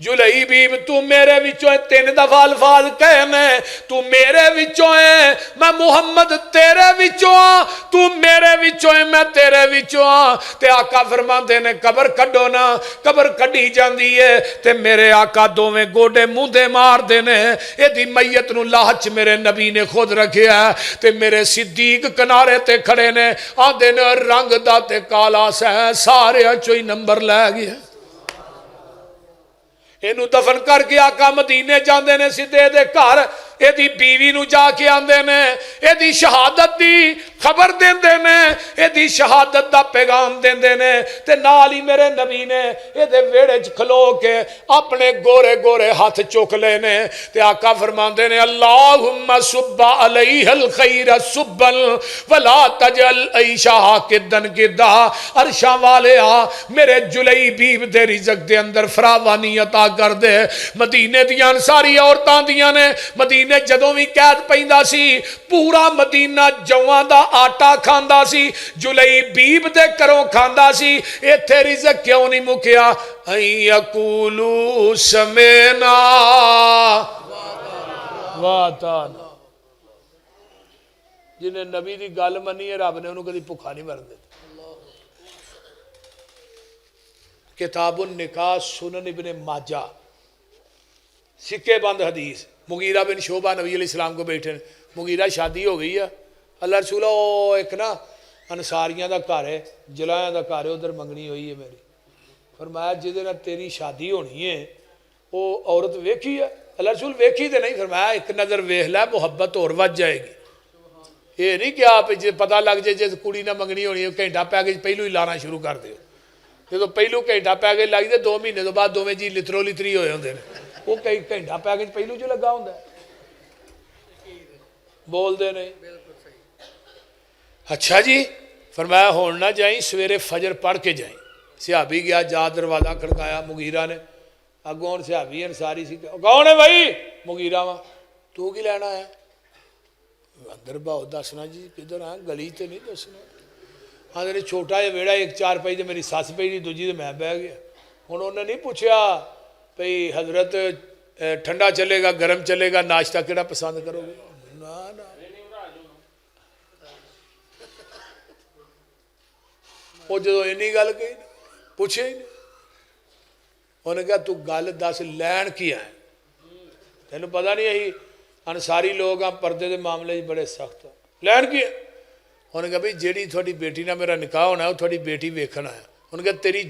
جلیبیب تو میرے وچوں ہے 3 دفعہ الفاظ کہنے تو میرے وچوں ہے میں محمد تیرے وچوں ہاں تو میرے وچوں ہے میں تیرے وچوں ہاں. تے آقا فرماندے نے قبر کڈو نا قبر کڈی جاندی ہے تے میرے آقا دوویں گوڈے موندے مار دے نے اے دی میت نو لاچ میرے نبی نے خود رکھیا ہے تے میرے صدیق کنارے تے کھڑے نے آندے نے رنگ دا تے کالا سہ سارے چوئی نمبر لے گیا. اینو دفن کر کے آقا مدینے جاندے نے سدھے دے گھر اے دی بیوی نو جا کے آندے نے اے دی شہادت دی خبر دیندے نے اے دی شہادت دا پیغام دیندے نے تے نال ہی میرے نبی نے اے دے ویڑے چ کھلو کے اپنے گورے گورے ہاتھ چک لے نے تے آقا فرماندے نے اللہم صب علیہ الخیر صبا ولا تجعل عیشہ کدن کدا. عرشاں والے آ میرے جلیبیب دے رزق دے اندر فراوانی عطا کر دے. مدینے دیاں ساری عورتاں دیاں نے مدینے مدینے جدوں بھی قید پیندا سی پورا مدینہ جواں دا آٹا کھاندا سی جلئی بیب دے کروں کھاندا سی ایتھے رزق کیوں نہیں مکیا ان یقولو سمینا واتانا جنہیں نبی دی گل منی ہے رب نے انہوں کدی بھکھا نہیں مرن دیتا کتاب النکاح سنن ابن ماجہ سکے بند حدیث مغیرہ بن شعبہ نبی علیہ السلام کو بیٹھے مغیرہ شادی ہو گئی ہے اللہ رسول ایک نا انصاریاں دا گھر ہے جلایاں دا گھر ہے ادھر منگنی ہوئی ہے میری فرمایا جدے نہ تیری شادی ہونی ہے وہ عورت ویکھی ہے اللہ رسول ویکھی تے نہیں فرمایا ایک نظر ویکھ لے محبت اور ود جائے گی یہ نہیں کہ آپ پتہ لگ جائے جس کڑی نہ منگنی ہونی ہے گھنٹہ پہ کے پہلو ہی لانا شروع کر دیو جب پہلو گھنٹہ پہ کے لگ دے 2 مہینے تو بعد دوویں جی لترو لتری ہوئے ہوندے نے وہ کئی گھنٹہ پہ کے پہلو جو لگا ہوندا ہے بول دے نہیں اچھا جی فرمایا ہون نہ جائیں سویرے فجر پڑھ کے جائیں صحابی گیا جا دروازہ کھڑکایا مغیرہ نے اگوں صحابی انصاری سی کون ہے بھائی مغیرہ وا تو کی لینا ہے اندر باؤ دسنا جی کدھر آ گلی تے نہیں دسنا ہاں نے چھوٹا جہا ویڑا ایک 4 پائی تے میری سس پئی دی دوجی تے میں بہ گیا ہن انہوں نے نہیں پوچھا بھئی حضرت ٹھنڈا چلے گا گرم چلے گا ناشتہ کیڑا پسند کرو گے نا وہ جدو اینی گل کہی پوچھے ہی نہیں انہوں نے کہا تو گل دس لین کی ہے تینوں پتہ نہیں یہی انصاری لوگ ہاں پردے دے معاملے بڑے سخت ہیں لین کی ہے انہوں نے کہا بھئی جیڑی تھوڑی بیٹی نہ میرا نکاح ہونا ہے وہ تھوڑی بیٹی ویکھنا ہے انہوں نے کہا تیری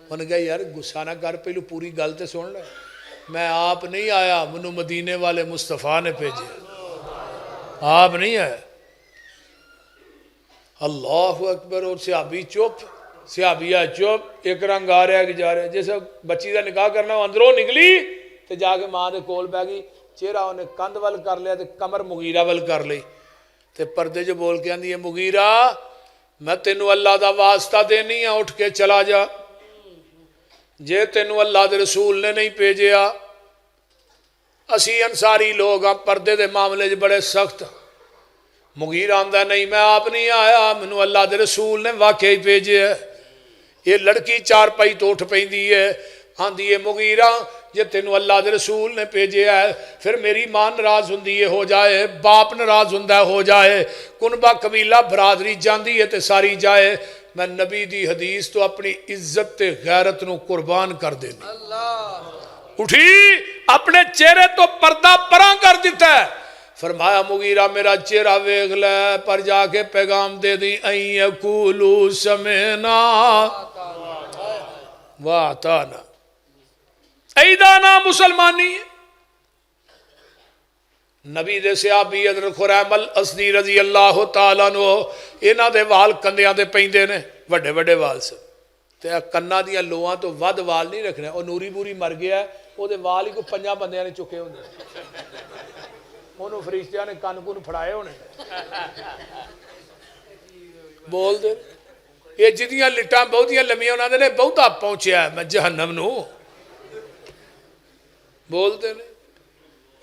انہوں نے کہا یار غصہ نہ کر پہلو پوری گل تے سن لے میں آپ نہیں آیا منو مدینے والے مصطفیٰ نے بھیجے آپ نہیں آیا اللہ اکبر اور صحابی چپ صحابیہ چپ ایک رنگ آ رہا ہے کہ جا رہا ہے جیسے بچی کا نکاح کرنا اندروں نکلی تو جا کے ماں دے کول بہ گئی چہرہ انہیں کندھ ول کر لیا تو کمر مغیرہ ول کر لی تے پردے جو بول کے آندی ہے مغیرہ میں تینوں اللہ دا واسطہ دینی ہاں اٹھ کے چلا جا جے تینوں اللہ دے رسول نے نہیں بھیجیا اسی انصاری لوگ ہاں پردے دے معاملے بڑے سخت مغیرہ آندہ نہیں میں آپ نہیں آیا منو اللہ دے رسول نے واقعی بھیجے ہے یہ لڑکی 4 پائی تو اٹھ پیندی ہے آندی ہے مغیرہ جے تینوں اللہ دے رسول نے بھیجے ہے پھر میری ماں ناراض ہوندی ہے ہو جائے باپ ناراض ہوندا ہے ہو جائے کنبہ قبیلہ برادری جاندی ہے تے ساری جائے میں نبی دی حدیث تو اپنی عزت تے غیرت نو قربان کر دینی اٹھی اپنے چہرے تو پردہ پراں کر دیتا ہے فرمایا مغیرہ میرا چہرہ ویکھ لے پر جا کے پیغام دے دی این یقولو سمینا واتانا ایدانا مسلمانی نبی دے صحابی حضرت خریم الاسدی رضی اللہ تعالیٰ عنہ انہاں دے وال کندیاں دے پیندے نے وڈے وڈے وال سے تے کناں دیاں لوہاں تو ود وال نہیں رکھنے او نوری بوری مر گیا ہے او دے وال ہی کو 5 بندیاں نے چکے ہوندے انہوں فرشتیاں نے کن کن پھڑائے ہونے بول دے یہ جدیاں لٹاں بہتیاں لمیاں انہوں نے بہتا پہنچیا ہے میں جہنم نو بول دے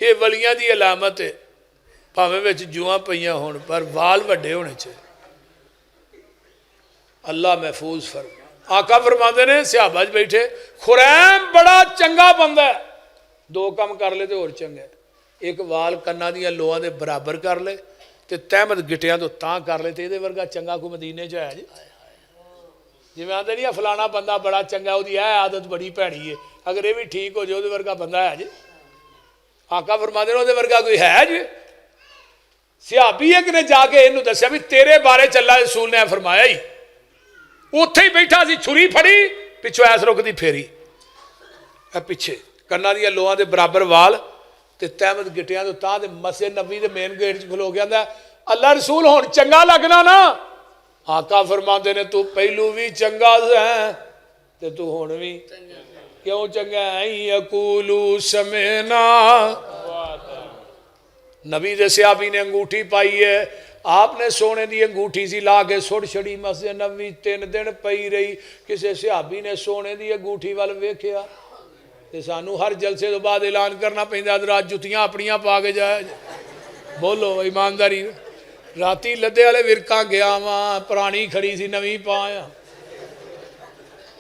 یہ ولیاں دی علامت ہے پاویں وچ جواں پئیاں ہون پر وال وڈے ہونے چاہیے اللہ محفوظ فرما آقا فرماندے نے صحابہ بیٹھے خریم بڑا چنگا بندہ ہے 2 کم کر لے تے اور چنگا ہے ایک وال کنہ دیا لوہاں دے برابر کر لے تے تحمد گٹیاں تو تاں کر لے تے دے ورگا چنگا کو مدینے جو ہے جی میں آدھے نہیں فلانا بندہ بڑا چنگا وہ دی ہے عادت بڑی پیڑی ہے اگر یہ بھی ٹھیک ہو جو دے ورگا بندہ ہے جی آقا فرما دے دے ورگا کوئی ہے جی صحابی ایک نے جا کے انہوں دسیا بھی تیرے بارے چلا رسول نے فرمایا ہی اتھے ہی بیٹھا سی چھری پھڑی پچھو ایس رک دی پھیری پیچھے کنہ دیا لوہاں دے برابر وال تے تحمد گٹیاں تو تاں دے مسجد نبی دے مین گیٹ کھلو گیا دا اللہ رسول ہون چنگا لگنا نا آقا فرماندے نے تو پہلو بھی چنگا ہے تے تو ہون بھی کیوں چنگا ہے یقولو سمینا نبی دے صحابی نے انگوٹھی پائی ہے آپ نے سونے دی انگوٹھی سی لا کے سڑ چھڑی مسجد نبی 3 دن پئی رہی کسے صحابی نے سونے دی انگوٹھی وال ویکھیا تو سانو ہر جلسے تو بعد اعلان کرنا پہنتا حضرات جتیاں اپنیاں پا کے جایا بولو ایمانداری راتی لدے والے ورکاں گیا وہاں پرانی کھڑی سی نویں پایا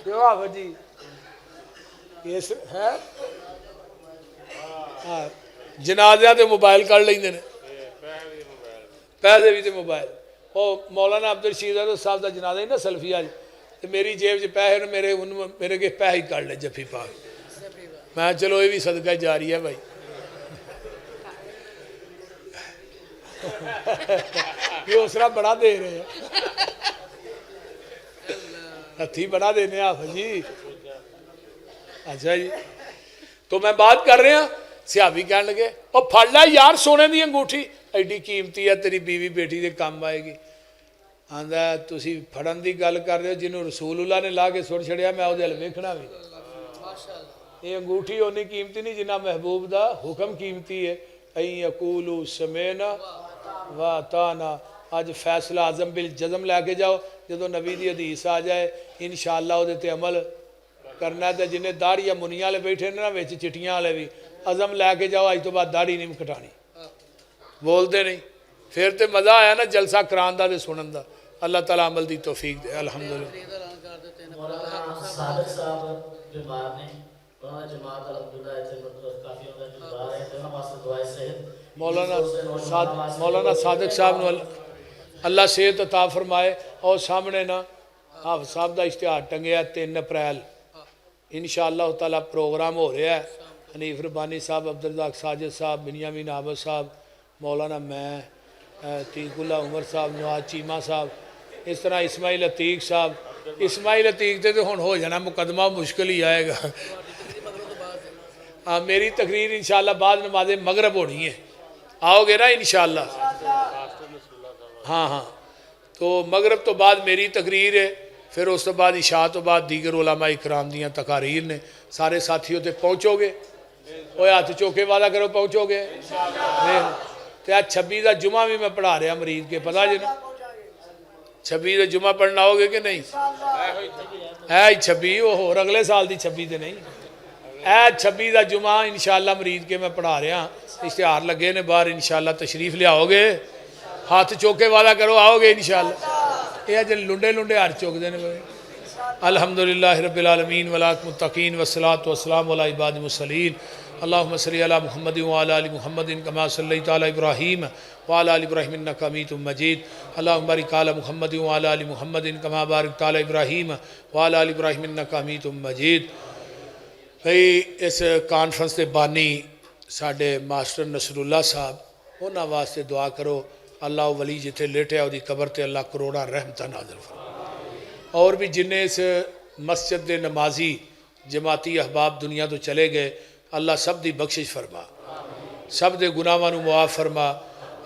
کیوں آ جی اس ہے جنازیاں تے موبائل کر لیں پیسے بھی تے موبائل وہ مولانا عبدالرشید صاحب دا جنازہ ہی نا سلفی آج تو میری جیب چ پیسے میرے کے پیسے ہی کر لے جفی پا میں چلو یہ بھی صدقہ جاری ہے بھائی یہ اسرا بڑا دے رہے ہیں ہتھی بڑا دینے آپ جی اچھا جی تو میں بات کر رہے ہیں صحابی کہنے لگے اور پھڑ لیا یار سونے دی انگوٹھی ایڈی قیمتی ہے تیری بیوی بیٹی دے کام آئے گی آندا تسی پھڑن دی گل کر رہے ہو جنہوں رسول اللہ نے لا کے سٹ چھڑیا میں وہ ویکھنا بھی یہ انگوٹھی اونی قیمتی نہیں جنہ محبوب دا حکم قیمتی ہے این یقولوا سمعنا واطعنا اج فیصلہ اعظم بالجزم لے کے جاؤ جدو نبی دی حدیث آ جائے انشاءاللہ وہ تے عمل کرنا ہے جنہیں داڑیاں منیاں والے بیٹھے نا وچ چٹیاں والے بھی عزم لے کے جاؤ اج تو بعد داڑھی نہیں کٹانی بولتے نہیں پھر تے مزہ آیا نا جلسہ کران دا تے سنن دا اللہ تعالیٰ عمل دی توفیق دے الحمدللہ مولانا صادق صاحب بیمار نے وہاں جماعت الحمدللہ ایسے مطلب کافی ہوگا جو دعا رہے تھے واسطے دعائے صحت مولانا صادق صاحب نو اللہ صحت عطا فرمائے اور سامنے نا حافظ صاحب دا اشتہار ٹنگیا 3 اپریل انشاءاللہ تعالیٰ پروگرام ہو رہا ہے حنیف ربانی صاحب عبدالرزاق ساجد صاحب بنیامین عابد صاحب مولانا میں عتیق اللہ عمر صاحب نواز چیمہ صاحب اس طرح اسماعیل عتیق صاحب اسماعیل عتیق تے تو ہن ہو جانا مقدمہ مشکل ہی آئے گا میری تقریر انشاءاللہ بعد نماز مغرب ہونی ہے آؤ گے نا انشاءاللہ ہاں تو مغرب تو بعد میری تقریر ہے پھر اس تو بعد عشاء تو بعد دیگر علماء اکرام دیاں تقاریر نے سارے ساتھیوں تے پہنچو گے وہ ہاتھ چوکے وعدہ کرو پہنچو گے تو آج 26 دا جمعہ بھی میں پڑھا رہا مریض کے پتہ جی نا 26 دا جمعہ پڑھنا ہوگے کہ نہیں ہے 26 وہ ہو اگلے سال دی 26 دے نہیں ہے 26 دا جمعہ انشاءاللہ مریض کے میں پڑھا رہا اشتہار لگے نے باہر انشاءاللہ تشریف لے آؤ گے ہاتھ چوکے وعدہ کرو آؤ گے انشاءاللہ یہ جن لنڈے ہاتھ چوک دینے میں الحمدللہ رب العالمین والمتقین والصلاة والسلام علی عباد المرسلین اللہم صلی علی محمد وعلی آل محمد کما صلیت علی ابراہیم وعلی آل ابراہیم انک حمید مجید اللہم بارک علی محمد وعلی آل محمد کما بارکت علی ابراہیم وعلی آل ابراہیم انک حمید مجید بھئی اس کانفرنس دے بانی ساڈے ماسٹر نصر اللہ صاحب انہاں واسطے دعا کرو اللہ ولی جتھے لیٹے دی قبر تے اللہ کروڑا رحمتہ نازل فرمائے اور بھی جنہیں اس مسجد دے نمازی جماعتی احباب دنیا تو چلے گئے اللہ سب دی بخشش فرما سب دے گناہاں نو معاف فرما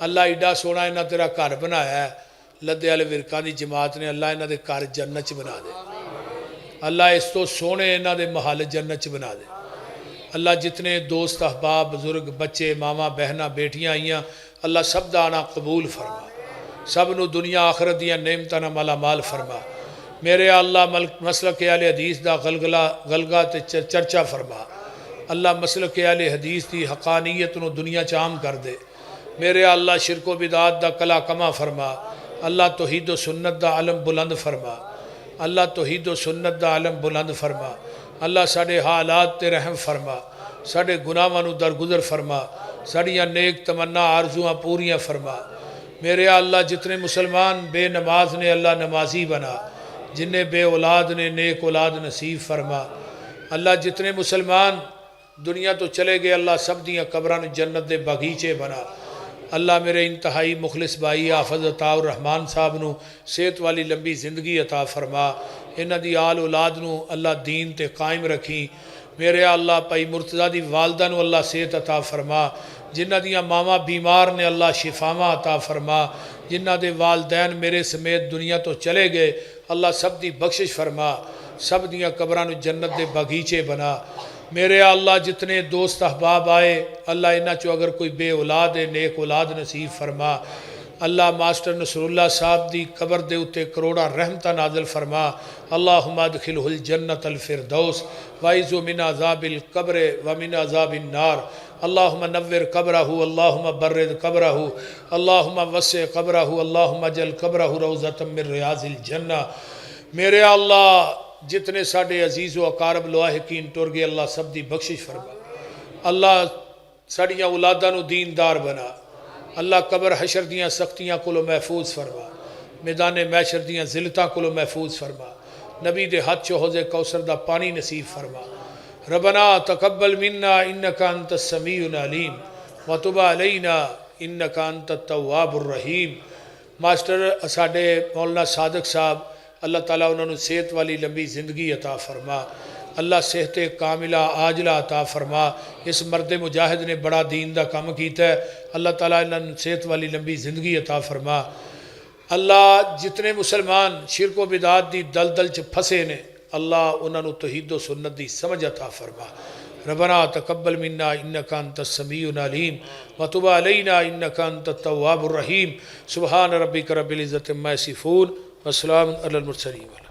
اللہ ایڈا سونا انہاں تیرا گھر بنایا ہے لدے والے ورکاں دی جماعت نے اللہ انہاں دے گھر جنت بنا دے اللہ اس تو سونے انہاں دے محل جنت بنا دے اللہ جتنے دوست احباب بزرگ بچے ماما بہناں بیٹیاں آئیاں اللہ سب دا آنا قبول فرما سب نو دنیا آخرت دیاں نعمتاں نال مالا مال فرما میرے اللہ مسلک اہل حدیث دا غلغہ تے چرچا فرما اللہ مسلک اہل حدیث دی حقانیت نو دنیا چام کر دے میرے اللہ شرک و بدعات دا کلا کما فرما اللہ توحید و سنت دا علم بلند فرما اللہ توحید و سنت دا علم بلند فرما اللہ ساڑے حالات تے رحم فرما ساڑے گناہاں نو درگزر فرما ساڑیاں نیک تمنا آرزواں پوریاں فرما میرے اللہ جتنے مسلمان بے نماز نے اللہ نمازی بنا جنہیں بے اولاد نے نیک اولاد نصیب فرما اللہ جتنے مسلمان دنیا تو چلے گئے اللہ سب دیاں قبران جنت دے باغیچے بنا اللہ میرے انتہائی مخلص بھائی حافظ عطا الرحمان صاحب نو صحت والی لمبی زندگی عطا فرما انہاں دی آل اولاد نو اللہ دین تے قائم رکھی میرے اللہ پائی مرتضی دی والدہ نو اللہ صحت عطا فرما جنہ دیاں ماما بیمار نے اللہ شفاواں عطا فرما جنہ دے والدین میرے سمیت دنیا تو چلے گئے اللہ سب دی بخشش فرما سب دیاں قبران جنت دے باغیچے بنا میرے اللہ جتنے دوست احباب آئے اللہ انہاں چو اگر کوئی بے اولاد ہے نیک اولاد نصیب فرما اللہ ماسٹر نصر اللہ صاحب دی قبر دے اتے کروڑا رحمتہ نازل فرما اللہم ادخلہ الجنت الفردوس وعیذو من عذاب القبر ومن عذاب النار اللہم نور قبرہ اللہم برد قبرہ اللہم وسع قبرہ اللہم اجل قبرہ روضۃ من ریاض الجنہ۔ میرے اللہ جتنے ساڑے عزیز و اقارب لاحقین ٹر گئے اللہ سب دی بخشش فرما، اللہ ساڑیاں اولاداں نو دیندار بنا، اللہ قبر حشر دیاں سختیاں کولو محفوظ فرما، میدان محشر دیاں ذلتاں کولو محفوظ فرما، نبی دے ہاتھ چو حوض کوثر دا پانی نصیب فرما۔ ربنا تقبل منا انکا انت السمیع العلیم وتب علینا انکا انت التواب الرحیم۔ ماسٹر ساڑے مولانا صادق صاحب اللہ تعالیٰ انہوں نے صحت والی لمبی زندگی عطا فرما، اللہ صحت کاملہ عاجلہ عطا فرما۔ اس مرد مجاہد نے بڑا دین دا کام کیتا ہے، اللہ تعالیٰ انہوں نے صحت والی لمبی زندگی عطا فرما۔ اللہ جتنے مسلمان شرک و بدعات دی دلدل چ پھسے نے اللہ انہوں نے توحید و سنت دی سمجھ عطا فرما۔ ربنا تقبل منا انکا انت السمیع العلیم وتب علینا انکا انت التواب الرحیم۔ سبحان ربک رب العزت عما یصفون وسلام علی المرسلین۔